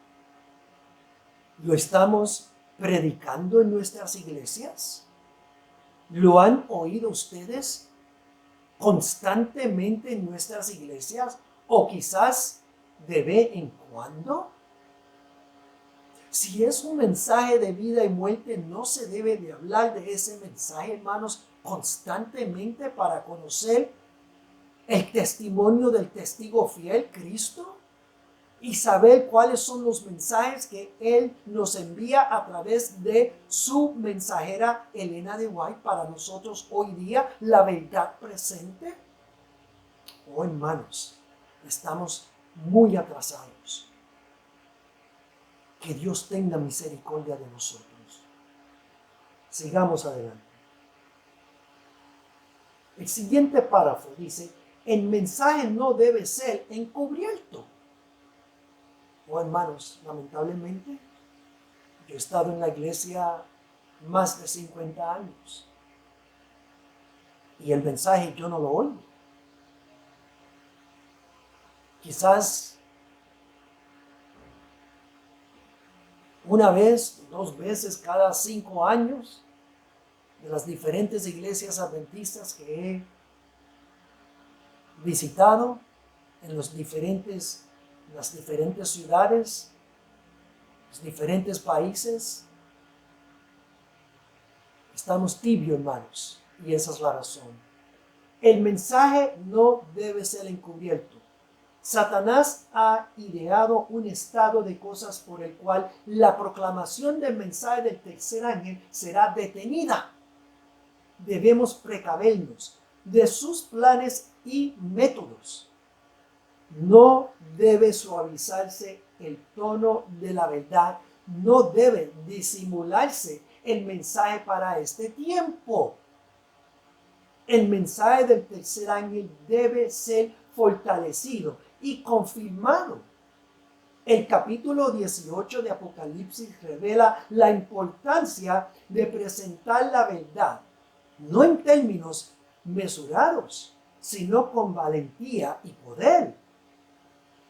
¿Lo estamos predicando en nuestras iglesias? ¿Lo han oído ustedes constantemente en nuestras iglesias o quizás de vez en cuando? Si es un mensaje de vida y muerte, no se debe de hablar de ese mensaje, hermanos, constantemente para conocer el testimonio del testigo fiel, Cristo, y saber cuáles son los mensajes que Él nos envía a través de su mensajera Elena de White para nosotros hoy día, la verdad presente. Oh, hermanos, estamos muy atrasados. Que Dios tenga misericordia de nosotros. Sigamos adelante. El siguiente párrafo dice: el mensaje no debe ser encubierto. Oh, hermanos, lamentablemente, yo he estado en la iglesia más de 50 años y el mensaje yo no lo oigo. Quizás una vez, 2 veces cada 5 años, de las diferentes iglesias adventistas que he visitado en las diferentes ciudades, los diferentes países. Estamos tibios, hermanos, y esa es la razón. El mensaje no debe ser encubierto. Satanás ha ideado un estado de cosas por el cual la proclamación del mensaje del tercer ángel será detenida. Debemos precavernos de sus planes y métodos. No debe suavizarse el tono de la verdad, no debe disimularse el mensaje para este tiempo. El mensaje del tercer ángel debe ser fortalecido y confirmado. El capítulo 18 de Apocalipsis revela la importancia de presentar la verdad, no en términos mesurados, sino con valentía y poder.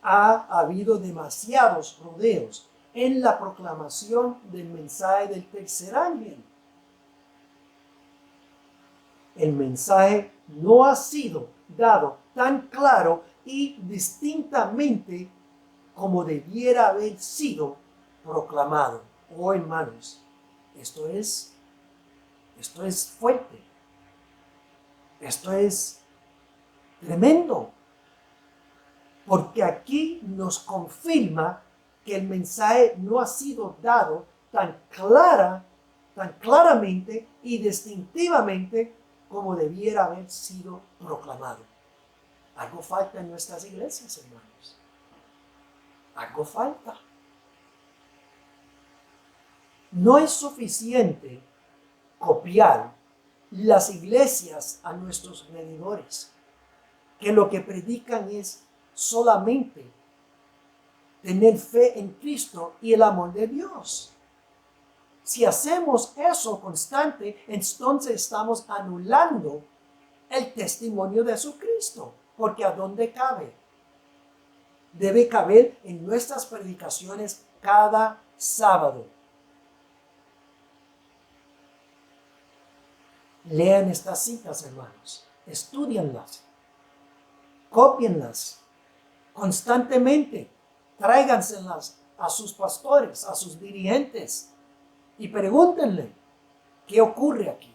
Ha habido demasiados rodeos en la proclamación del mensaje del tercer ángel. el mensaje no ha sido dado tan claro y distintamente como debiera haber sido proclamado. Oh, hermanos, esto es fuerte. Esto es tremendo. Porque aquí nos confirma que el mensaje no ha sido dado tan claramente y distintivamente como debiera haber sido proclamado. Algo falta en nuestras iglesias, hermanos. Algo falta. No es suficiente copiar las iglesias a nuestros alrededores, que lo que predican es solamente tener fe en Cristo y el amor de Dios. Si hacemos eso constante, entonces estamos anulando el testimonio de Jesucristo, porque ¿a dónde cabe? Debe caber en nuestras predicaciones cada sábado. Lean estas citas, hermanos. Estúdienlas. Cópienlas constantemente. Tráiganselas a sus pastores, a sus dirigentes y pregúntenle, ¿qué ocurre aquí?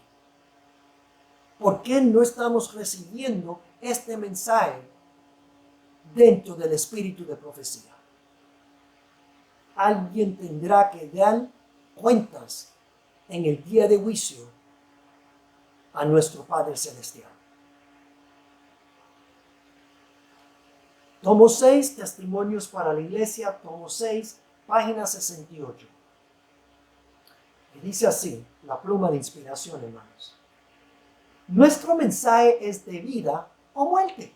¿Por qué no estamos recibiendo este mensaje dentro del espíritu de profecía? Alguien tendrá que dar cuentas en el día de juicio a nuestro Padre Celestial. Tomo 6, Testimonios para la Iglesia, tomo 6, página 68. Y dice así, la pluma de inspiración, hermanos. Nuestro mensaje es de vida o muerte,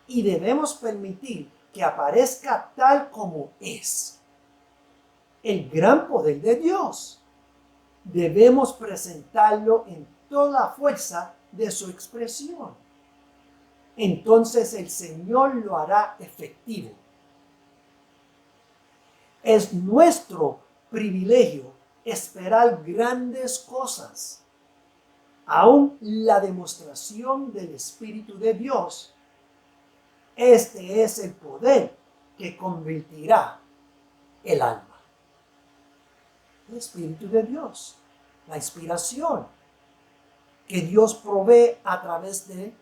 y debemos permitir que aparezca tal como es. El gran poder de Dios. Debemos presentarlo en toda la fuerza de su expresión. Entonces el Señor lo hará efectivo. Es nuestro privilegio esperar grandes cosas. Aún la demostración del Espíritu de Dios. Este es el poder que convertirá el alma. El Espíritu de Dios, la inspiración que Dios provee a través de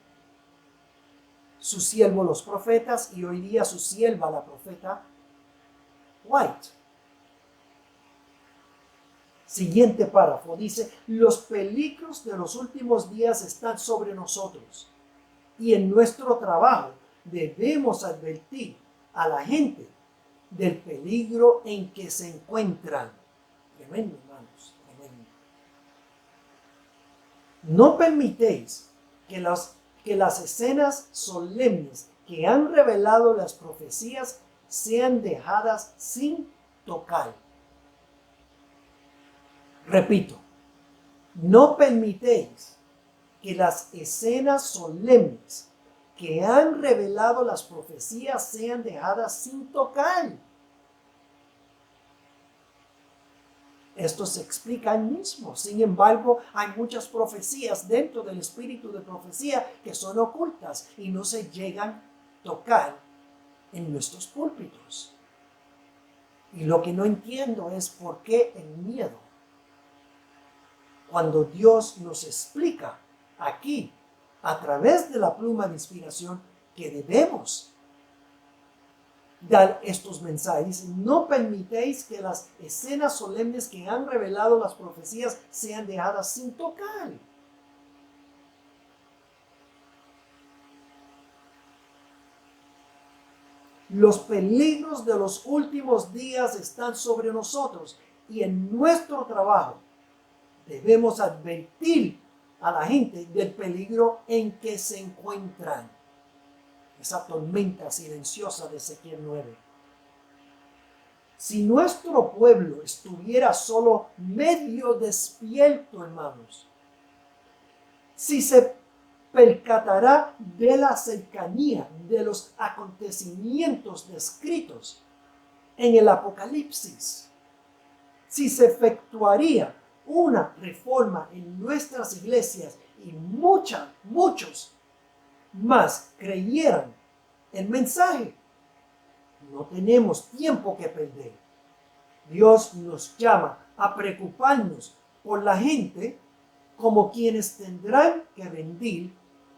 su siervo los profetas y hoy día su sierva la profeta White. Siguiente párrafo dice, los peligros de los últimos días están sobre nosotros y en nuestro trabajo debemos advertir a la gente del peligro en que se encuentran. Tremendo, hermanos, tremendo. No permitéis que las escenas solemnes que han revelado las profecías sean dejadas sin tocar. Repito, no permitéis que las escenas solemnes que han revelado las profecías sean dejadas sin tocar. Esto se explica ahí mismo. Sin embargo, hay muchas profecías dentro del espíritu de profecía que son ocultas y no se llegan a tocar en nuestros púlpitos. Y lo que no entiendo es por qué el miedo. Cuando Dios nos explica aquí, a través de la pluma de inspiración, que debemos dar estos mensajes. Dice, no permitéis que las escenas solemnes que han revelado las profecías sean dejadas sin tocar. Los peligros de los últimos días están sobre nosotros y en nuestro trabajo debemos advertir a la gente del peligro en que se encuentran. Esa tormenta silenciosa de Ezequiel 9. Si nuestro pueblo estuviera solo medio despierto, hermanos, si se percatará de la cercanía de los acontecimientos descritos en el Apocalipsis, si se efectuaría una reforma en nuestras iglesias y muchos más creyeran el mensaje. No tenemos tiempo que perder. Dios nos llama a preocuparnos por la gente como quienes tendrán que rendir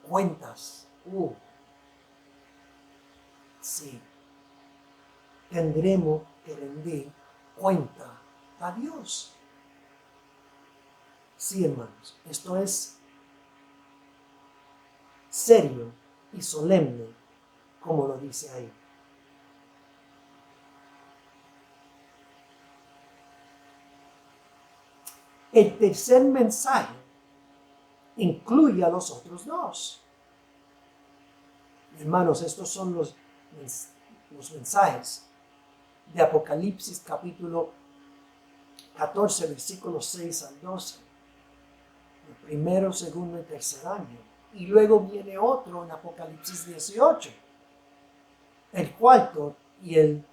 cuentas. Sí, tendremos que rendir cuenta a Dios. Sí, hermanos, esto es serio y solemne, como lo dice ahí. El tercer mensaje incluye a los otros dos. Hermanos, estos son los mensajes de Apocalipsis capítulo 14, versículos 6 al 12. El primero, segundo y tercer año. Y luego viene otro en Apocalipsis 18. El cuarto y el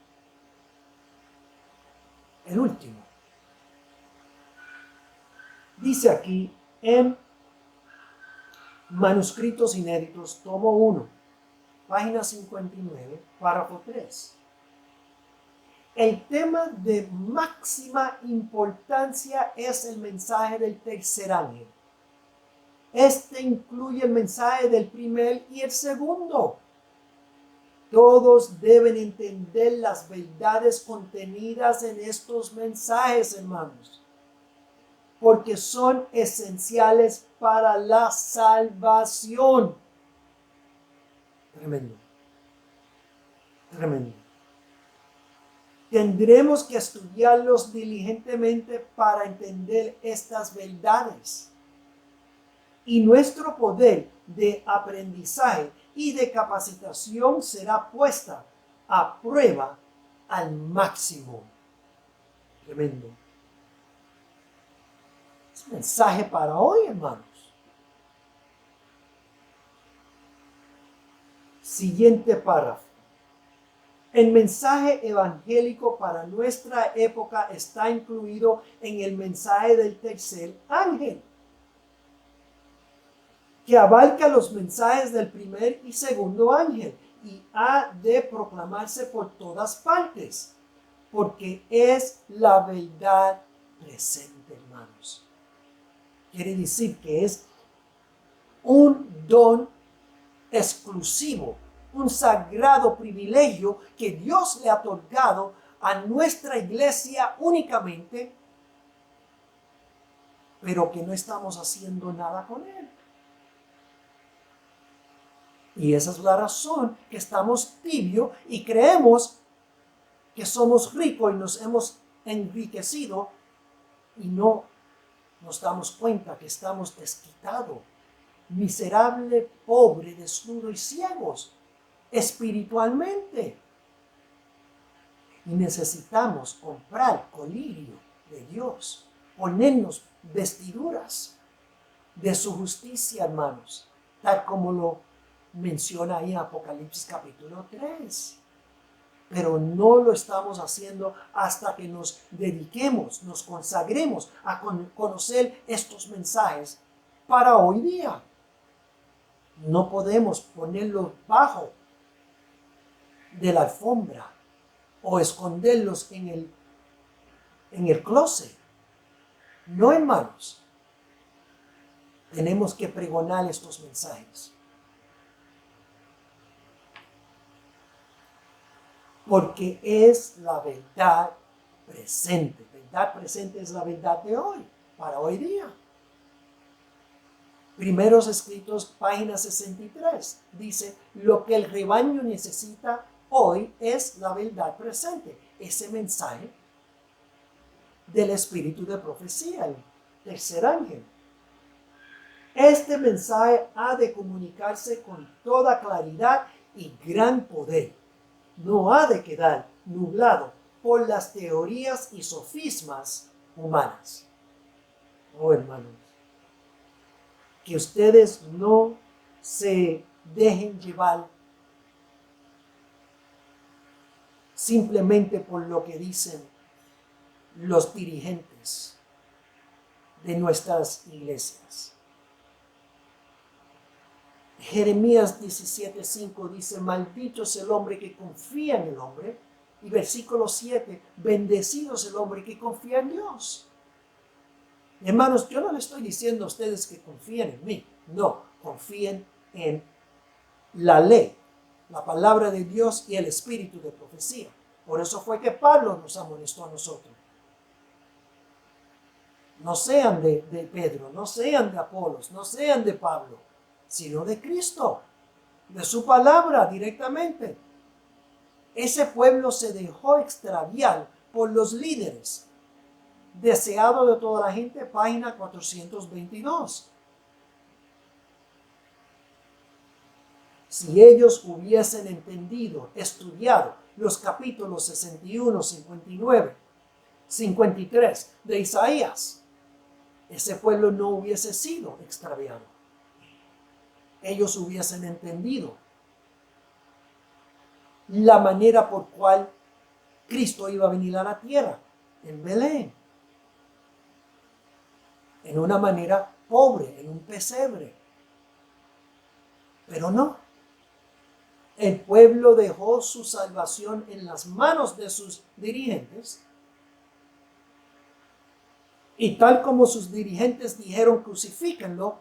último. Dice aquí en Manuscritos Inéditos, tomo 1, página 59, párrafo 3. El tema de máxima importancia es el mensaje del tercer ángel. Este incluye el mensaje del primer y el segundo. Todos deben entender las verdades contenidas en estos mensajes, hermanos, porque son esenciales para la salvación. Tremendo. Tremendo. Tendremos que estudiarlos diligentemente para entender estas verdades. Y nuestro poder de aprendizaje y de capacitación será puesta a prueba al máximo. Tremendo. Es un mensaje para hoy, hermanos. Siguiente párrafo. El mensaje evangélico para nuestra época está incluido en el mensaje del tercer ángel, que abarca los mensajes del primer y segundo ángel y ha de proclamarse por todas partes, porque es la verdad presente, hermanos. Quiere decir que es un don exclusivo, un sagrado privilegio que Dios le ha otorgado a nuestra iglesia únicamente, pero que no estamos haciendo nada con él. Y esa es la razón que estamos tibios y creemos que somos ricos y nos hemos enriquecido y no nos damos cuenta que estamos desquitados, miserables, pobres, desnudos y ciegos espiritualmente. Y necesitamos comprar colirio de Dios, ponernos vestiduras de su justicia, hermanos, tal como lo menciona ahí en Apocalipsis capítulo 3. Pero no lo estamos haciendo hasta que nos dediquemos, nos consagremos a conocer estos mensajes para hoy día. No podemos ponerlos bajo de la alfombra o esconderlos en el closet. No, hermanos. Tenemos que pregonar estos mensajes. Porque es la verdad presente. Verdad presente es la verdad de hoy, para hoy día. Primeros Escritos, página 63, dice, lo que el rebaño necesita hoy es la verdad presente. Ese mensaje del espíritu de profecía, el tercer ángel. Este mensaje ha de comunicarse con toda claridad y gran poder. No ha de quedar nublado por las teorías y sofismas humanas. Oh, hermanos, que ustedes no se dejen llevar simplemente por lo que dicen los dirigentes de nuestras iglesias. Jeremías 17:5 dice, maldito es el hombre que confía en el hombre. Y versículo 7, bendecido es el hombre que confía en Dios. Hermanos, yo no le estoy diciendo a ustedes que confíen en mí. No, confíen en la ley, la palabra de Dios y el espíritu de profecía. Por eso fue que Pablo nos amonestó a nosotros. No sean de Pedro, no sean de Apolos, no sean de Pablo, sino de Cristo, de su palabra directamente. Ese pueblo se dejó extraviar por los líderes. Deseado de toda la gente, página 422. Si ellos hubiesen entendido, estudiado los capítulos 61, 59, 53 de Isaías, ese pueblo no hubiese sido extraviado. Ellos hubiesen entendido la manera por cual Cristo iba a venir a la tierra en Belén. En una manera pobre, en un pesebre. Pero no. El pueblo dejó su salvación en las manos de sus dirigentes. Y tal como sus dirigentes dijeron crucifíquenlo,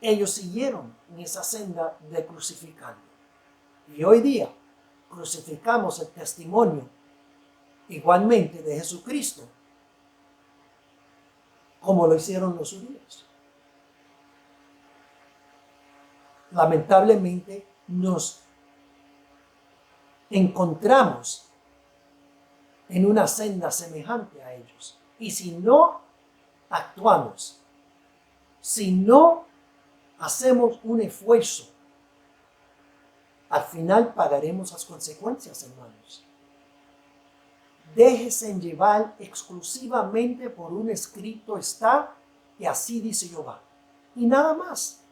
ellos siguieron en esa senda de crucificarlo. Y hoy día crucificamos el testimonio igualmente de Jesucristo, como lo hicieron los judíos. Lamentablemente nos encontramos en una senda semejante a ellos. Y si no actuamos, si no hacemos un esfuerzo, al final pagaremos las consecuencias, hermanos. Déjese llevar exclusivamente por un escrito está, y así dice Jehová. Y nada más.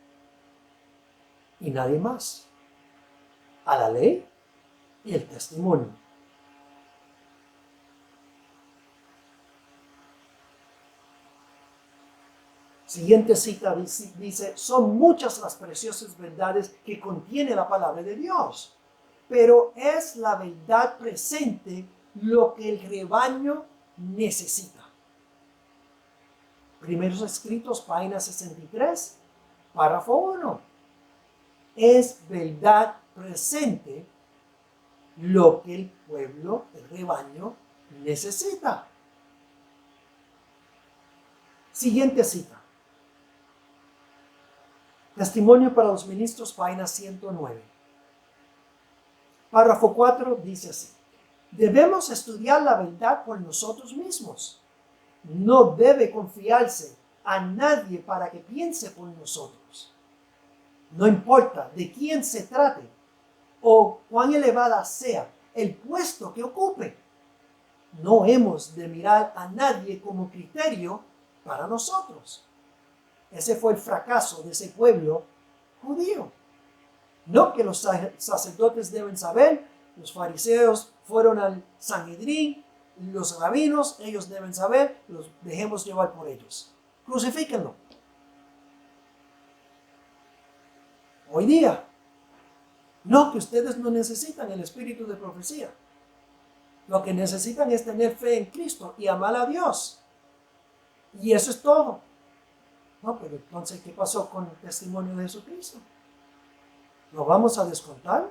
Y nadie más. A la ley y el testimonio. Siguiente cita dice, son muchas las preciosas verdades que contiene la palabra de Dios, pero es la verdad presente lo que el rebaño necesita. Primeros escritos, página 63, párrafo 1. Es verdad presente lo que el pueblo, el rebaño, necesita. Siguiente cita. Testimonio para los ministros, página 109. Párrafo 4 dice así. Debemos estudiar la verdad por nosotros mismos. No debe confiarse a nadie para que piense por nosotros. No importa de quién se trate o cuán elevada sea el puesto que ocupe. No hemos de mirar a nadie como criterio para nosotros. Ese fue el fracaso de ese pueblo judío. No que los sacerdotes deben saber, los fariseos fueron al Sanedrín, los rabinos, ellos deben saber, los dejemos llevar por ellos. Crucifíquenlo. Hoy día, no, que ustedes no necesitan el espíritu de profecía. Lo que necesitan es tener fe en Cristo y amar a Dios. Y eso es todo. No, pero entonces, ¿qué pasó con el testimonio de Jesucristo? ¿Lo vamos a descontar?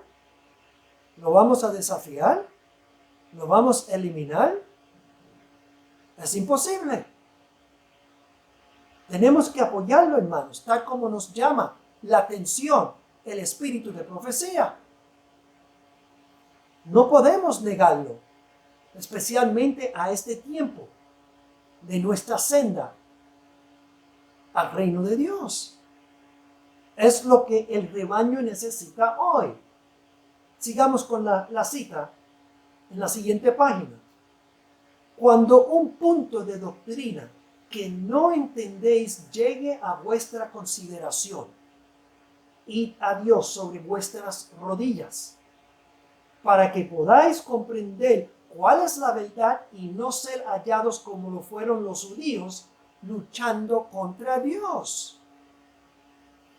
¿Lo vamos a desafiar? ¿Lo vamos a eliminar? Es imposible. Tenemos que apoyarlo, hermanos, tal como nos llama la atención el espíritu de profecía. No podemos negarlo, especialmente a este tiempo de nuestra senda al reino de Dios. Es lo que el rebaño necesita hoy. Sigamos con la cita en la siguiente página. Cuando un punto de doctrina que no entendéis llegue a vuestra consideración, id a Dios sobre vuestras rodillas, para que podáis comprender cuál es la verdad y no ser hallados como lo fueron los judíos, luchando contra Dios.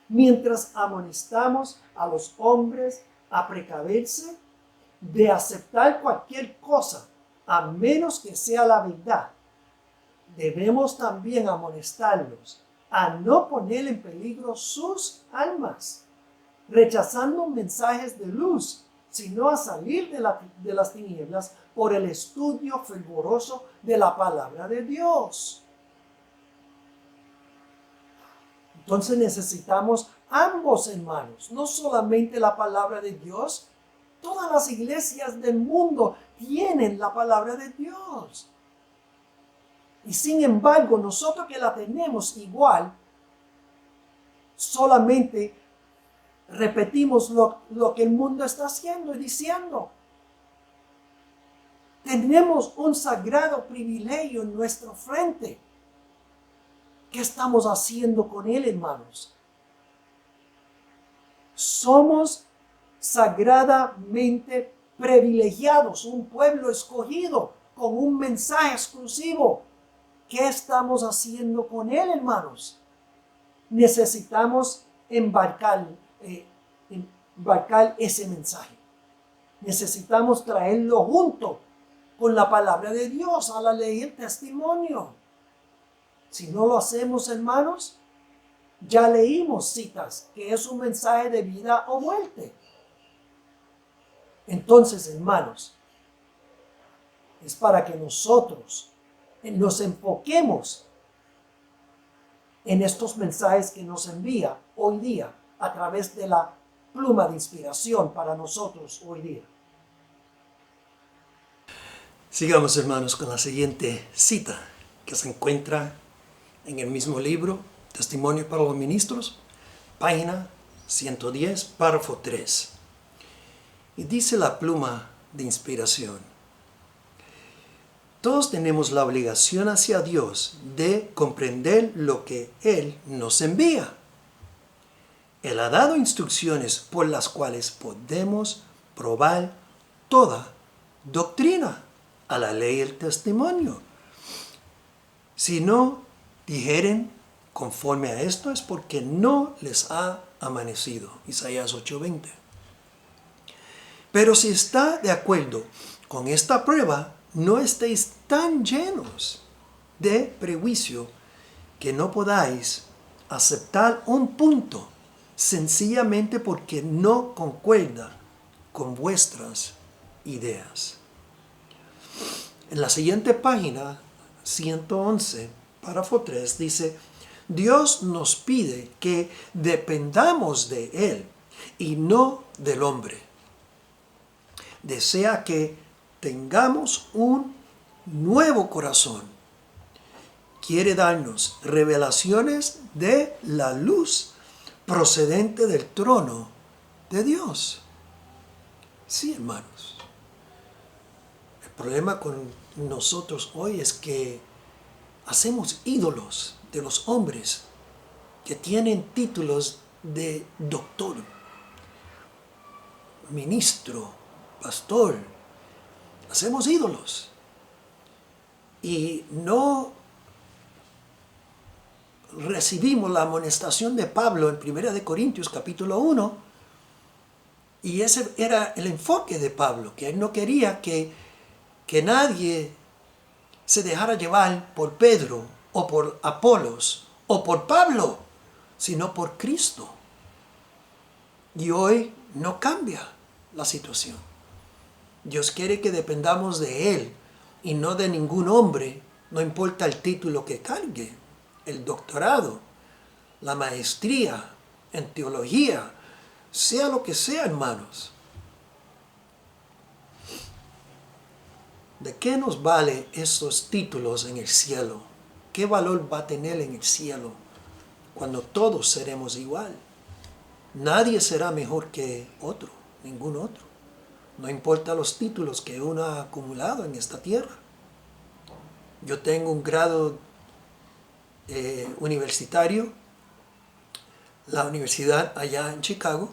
mientras amonestamos a los hombres a precaverse de aceptar cualquier cosa, a menos que sea la verdad. Debemos también amonestarlos a no poner en peligro sus almas, rechazando mensajes de luz, sino a salir de las tinieblas por el estudio fervoroso de la palabra de Dios. Entonces necesitamos ambos, hermanos, no solamente la palabra de Dios. Todas las iglesias del mundo tienen la palabra de Dios. Y sin embargo, nosotros que la tenemos igual, solamente repetimos lo que el mundo está haciendo y diciendo. Tenemos un sagrado privilegio en nuestra frente. ¿Qué estamos haciendo con él, hermanos? Somos sagradamente privilegiados, un pueblo escogido con un mensaje exclusivo. ¿Qué estamos haciendo con él, hermanos? Necesitamos embarcar ese mensaje. Necesitamos traerlo junto con la palabra de Dios a la ley y el testimonio. Si no lo hacemos, hermanos, ya leímos citas que es un mensaje de vida o muerte. Entonces, hermanos, es para que nosotros nos enfoquemos en estos mensajes que nos envía hoy día a través de la pluma de inspiración para nosotros hoy día. Sigamos, hermanos, con la siguiente cita que se encuentra en el mismo libro, Testimonio para los Ministros, página 110, párrafo 3. Y dice la pluma de inspiración: todos tenemos la obligación hacia Dios de comprender lo que Él nos envía. Él ha dado instrucciones por las cuales podemos probar toda doctrina a la ley y el testimonio. Si no dijeren conforme a esto, es porque no les ha amanecido. Isaías 8:20. Pero si está de acuerdo con esta prueba, no estéis tan llenos de prejuicio que no podáis aceptar un punto sencillamente porque no concuerda con vuestras ideas. En la siguiente página, 111, párrafo 3, dice: Dios nos pide que dependamos de Él y no del hombre. Desea que tengamos un nuevo corazón. Quiere darnos revelaciones de la luz procedente del trono de Dios. Sí, hermanos. El problema con nosotros hoy es que hacemos ídolos de los hombres que tienen títulos de doctor, ministro, pastor. Hacemos ídolos y no recibimos la amonestación de Pablo en 1 Corintios capítulo 1, y ese era el enfoque de Pablo, que él no quería que nadie se dejara llevar por Pedro o por Apolos o por Pablo, sino por Cristo. Y hoy no cambia la situación. Dios quiere que dependamos de Él y no de ningún hombre, no importa el título que cargue, el doctorado, la maestría en teología, sea lo que sea, hermanos. ¿De qué nos vale esos títulos en el cielo? ¿Qué valor va a tener en el cielo cuando todos seremos igual? Nadie será mejor que otro, ningún otro. No importa los títulos que uno ha acumulado en esta tierra. Yo tengo un grado universitario, la universidad allá en Chicago,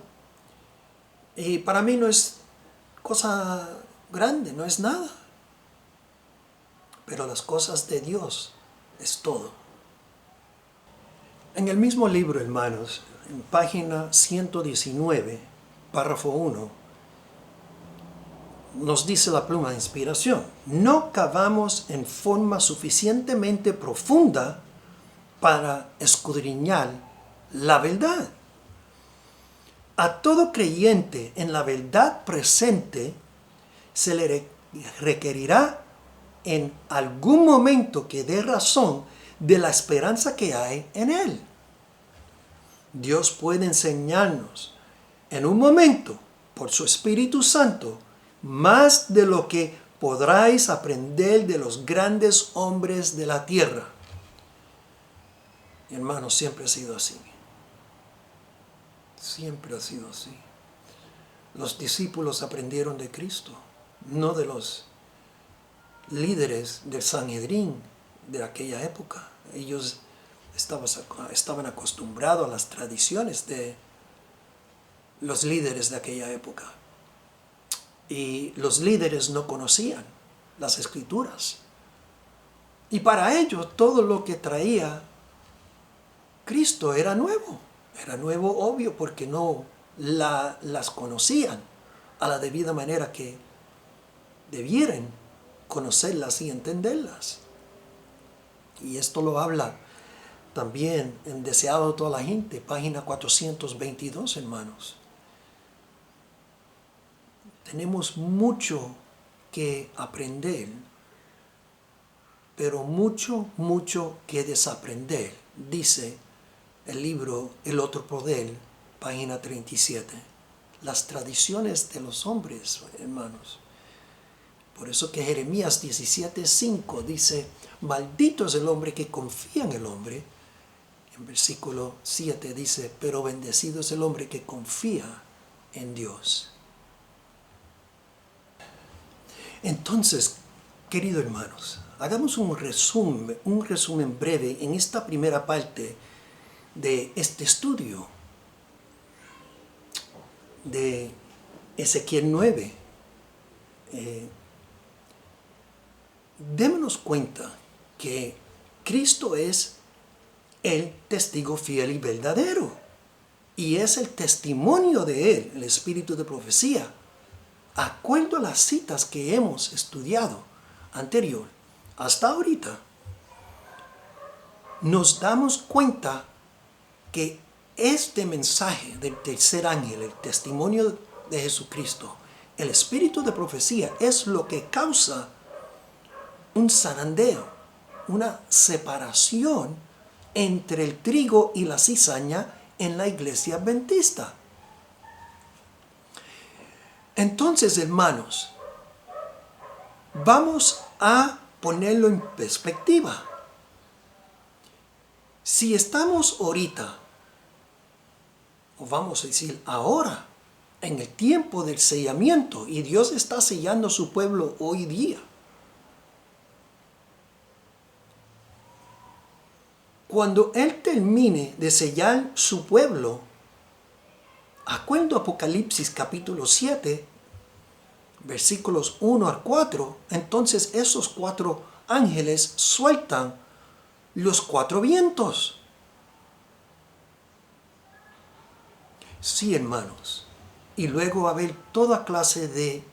y para mí no es cosa grande, no es nada. Pero las cosas de Dios es todo. En el mismo libro, hermanos, en página 119, párrafo 1, nos dice la pluma de inspiración: no cavamos en forma suficientemente profunda para escudriñar la verdad. A todo creyente en la verdad presente se le requerirá en algún momento que dé razón de la esperanza que hay en él. Dios puede enseñarnos en un momento, por su Espíritu Santo, más de lo que podráis aprender de los grandes hombres de la tierra. Mi hermano, siempre ha sido así. Siempre ha sido así. Los discípulos aprendieron de Cristo, no de los líderes del Sanedrín de aquella época. Ellos estaban acostumbrados a las tradiciones de los líderes de aquella época. Y los líderes no conocían las Escrituras. Y para ellos todo lo que traía Cristo era nuevo obvio, porque no las conocían a la debida manera que debieran conocerlas y entenderlas. Y esto lo habla también en Deseado de toda la gente, página 422, hermanos. Tenemos mucho que aprender, pero mucho que desaprender, dice el libro El otro poder, página 37. Las tradiciones de los hombres, hermanos. Por eso que Jeremías 17:5 dice: maldito es el hombre que confía en el hombre. En versículo 7 dice: pero bendecido es el hombre que confía en Dios. Entonces, queridos hermanos, hagamos un resumen breve en esta primera parte de este estudio de Ezequiel 9. Démonos cuenta que Cristo es el testigo fiel y verdadero, y es el testimonio de Él, el espíritu de profecía, acuerdo a las citas que hemos estudiado anterior hasta ahorita. Nos damos cuenta que este mensaje del tercer ángel, el testimonio de Jesucristo, el espíritu de profecía, es lo que causa un zarandeo, una separación entre el trigo y la cizaña en la iglesia adventista. Entonces, hermanos, vamos a ponerlo en perspectiva. Si estamos ahorita, o vamos a decir ahora, en el tiempo del sellamiento, y Dios está sellando a su pueblo hoy día, cuando Él termine de sellar su pueblo, acuerdo a Apocalipsis capítulo 7, versículos 1 al 4, entonces esos 4 ángeles sueltan los 4 vientos. Sí, hermanos. Y luego va a haber toda clase de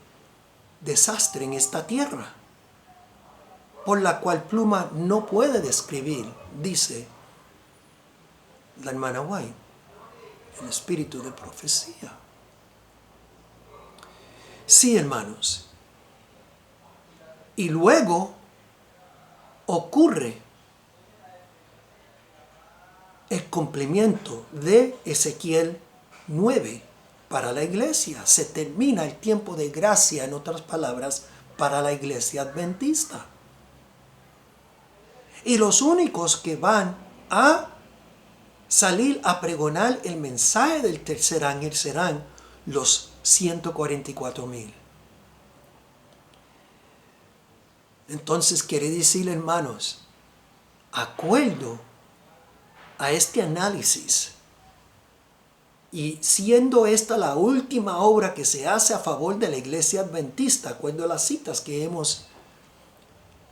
desastre en esta tierra, por la cual Pluma no puede describir, dice la hermana White, el espíritu de profecía. Sí, hermanos. Y luego ocurre el cumplimiento de Ezequiel 9 para la iglesia. Se termina el tiempo de gracia, en otras palabras, para la iglesia adventista. Y los únicos que van a salir a pregonar el mensaje del tercer ángel serán los 144,000. Entonces quiere decir, hermanos, acuerdo a este análisis, y siendo esta la última obra que se hace a favor de la iglesia adventista, acuerdo a las citas que hemos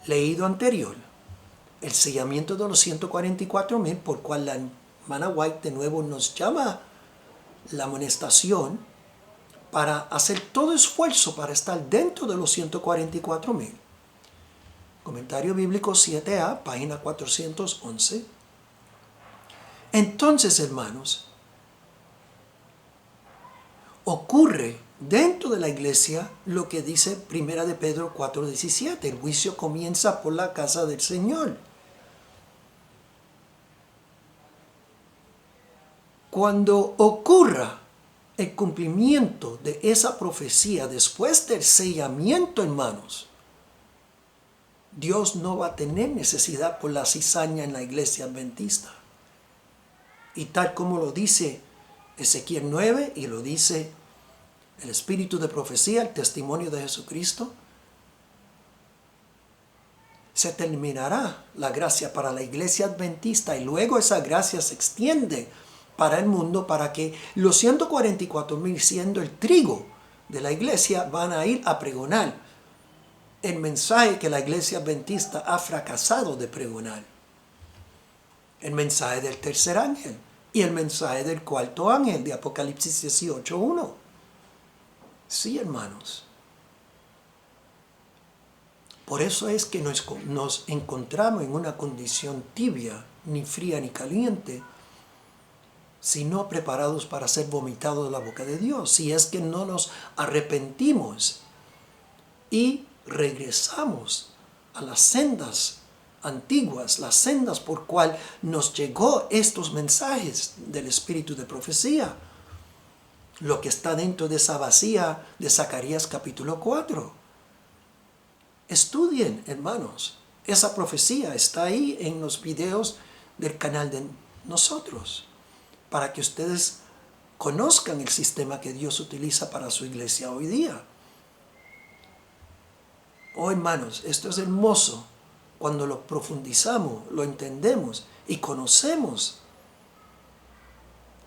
leído anterior, el sellamiento de los 144,000, por cual la hermana White de nuevo nos llama la amonestación para hacer todo esfuerzo para estar dentro de los 144,000. Comentario bíblico 7a, página 411. Entonces, hermanos, ocurre dentro de la iglesia lo que dice 1 de Pedro 4:17. El juicio comienza por la casa del Señor. Cuando ocurra el cumplimiento de esa profecía después del sellamiento, hermanos, Dios no va a tener necesidad por la cizaña en la iglesia adventista. Y tal como lo dice Ezequiel 9 y lo dice el espíritu de profecía, el testimonio de Jesucristo, se terminará la gracia para la iglesia adventista y luego esa gracia se extiende para el mundo, para que los 144,000, siendo el trigo de la iglesia, van a ir a pregonar el mensaje que la iglesia adventista ha fracasado de pregonar. El mensaje del tercer ángel y el mensaje del cuarto ángel de Apocalipsis 18:1. Sí, hermanos. Por eso es que nos encontramos en una condición tibia, ni fría ni caliente, sino preparados para ser vomitados de la boca de Dios. Si es que no nos arrepentimos y regresamos a las sendas antiguas, las sendas por cual nos llegó estos mensajes del espíritu de profecía, lo que está dentro de esa vacía de Zacarías capítulo 4. Estudien, hermanos, esa profecía está ahí en los videos del canal de nosotros, para que ustedes conozcan el sistema que Dios utiliza para su iglesia hoy día. Oh, hermanos, esto es hermoso cuando lo profundizamos, lo entendemos y conocemos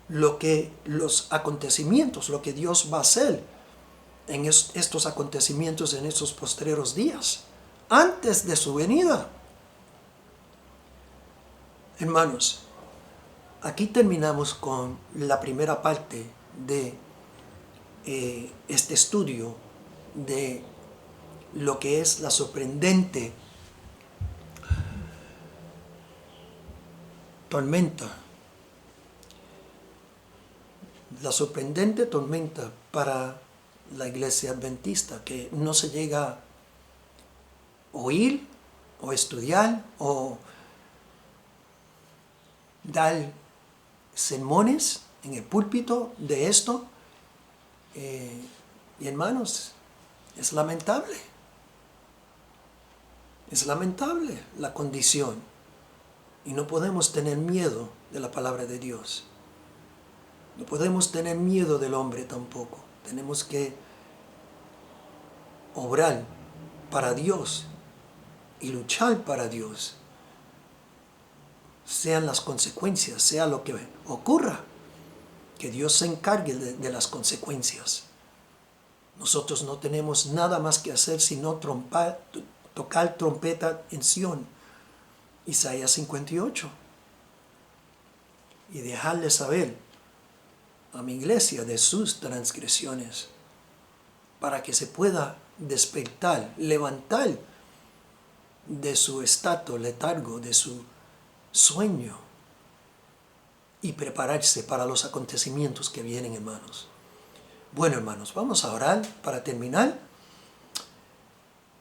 los acontecimientos, lo que Dios va a hacer en estos acontecimientos en estos postreros días, antes de su venida. Hermanos, aquí terminamos con la primera parte de este estudio de lo que es la sorprendente tormenta. La sorprendente tormenta para la iglesia adventista, que no se llega a oír o estudiar o dar sermones en el púlpito de esto. Y hermanos, es lamentable la condición, y no podemos tener miedo de la palabra de Dios. No podemos tener miedo del hombre tampoco. Tenemos que obrar para Dios y luchar para Dios. Sean las consecuencias, sea lo que ocurra, que Dios se encargue de las consecuencias. Nosotros no tenemos nada más que hacer sino tocar trompeta en Sión, Isaías 58, y dejarle saber a mi iglesia de sus transgresiones, para que se pueda despertar, levantar de su estado letargo, de su sueño, y prepararse para los acontecimientos que vienen, hermanos. Bueno, hermanos, vamos a orar para terminar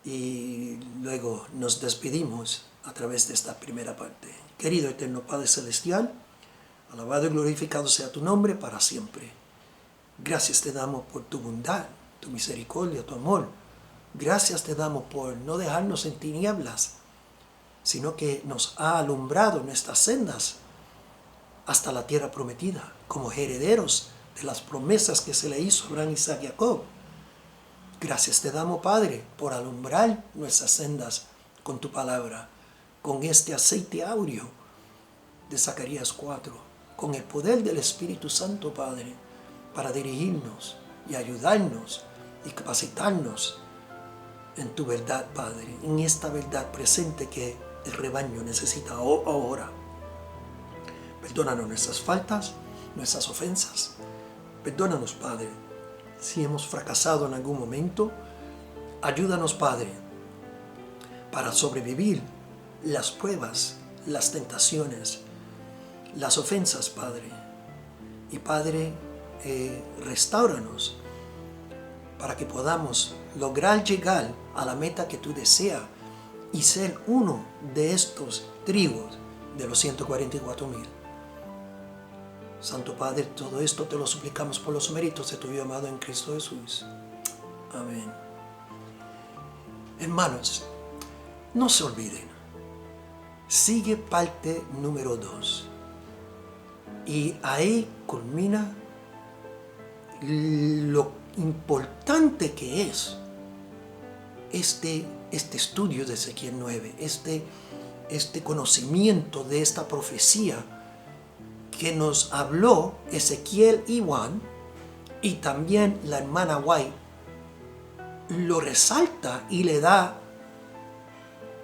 y luego nos despedimos a través de esta primera parte. Querido eterno Padre Celestial, alabado y glorificado sea tu nombre para siempre. Gracias te damos por tu bondad, tu misericordia, tu amor. Gracias te damos por no dejarnos en tinieblas, sino que nos ha alumbrado nuestras sendas hasta la tierra prometida, como herederos de las promesas que se le hizo a Abraham, Isaac y Jacob. Gracias te damos, Padre, por alumbrar nuestras sendas con tu palabra, con este aceite áureo de Zacarías 4, con el poder del Espíritu Santo, Padre, para dirigirnos y ayudarnos y capacitarnos en tu verdad, Padre, en esta verdad presente que el rebaño necesita ahora. Perdónanos nuestras faltas, nuestras ofensas. Perdónanos, Padre, si hemos fracasado en algún momento. Ayúdanos, Padre, para sobrevivir las pruebas, las tentaciones, las ofensas, Padre. Y Padre, restáuranos para que podamos lograr llegar a la meta que tú deseas y ser uno de estos tribus de los 144,000. Santo Padre, todo esto te lo suplicamos por los méritos de tu Hijo amado en Cristo Jesús. Amén. Hermanos, no se olviden, sigue parte número 2. Y ahí culmina lo importante que es este estudio de Ezequiel 9, este conocimiento de esta profecía que nos habló Ezequiel y Juan, y también la hermana White lo resalta y le da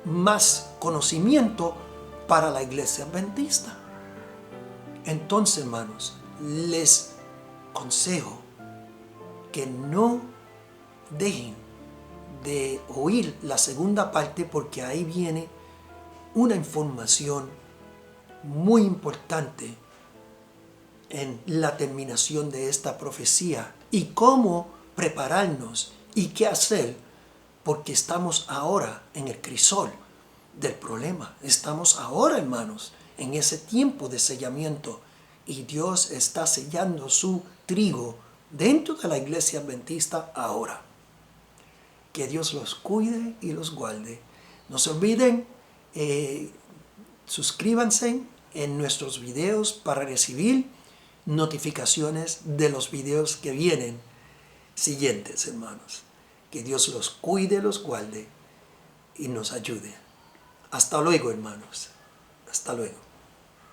más conocimiento para la iglesia adventista. Entonces, hermanos, les aconsejo que no dejen de oír la segunda parte, porque ahí viene una información muy importante en la terminación de esta profecía y cómo prepararnos y qué hacer, porque estamos ahora en el crisol del problema. Estamos ahora, hermanos, en ese tiempo de sellamiento, y Dios está sellando su trigo dentro de la iglesia adventista ahora. Que Dios los cuide y los guarde. No se olviden, suscríbanse en nuestros videos para recibir notificaciones de los videos que vienen siguientes, hermanos. Que Dios los cuide, los guarde y nos ayude. Hasta luego, hermanos. Hasta luego.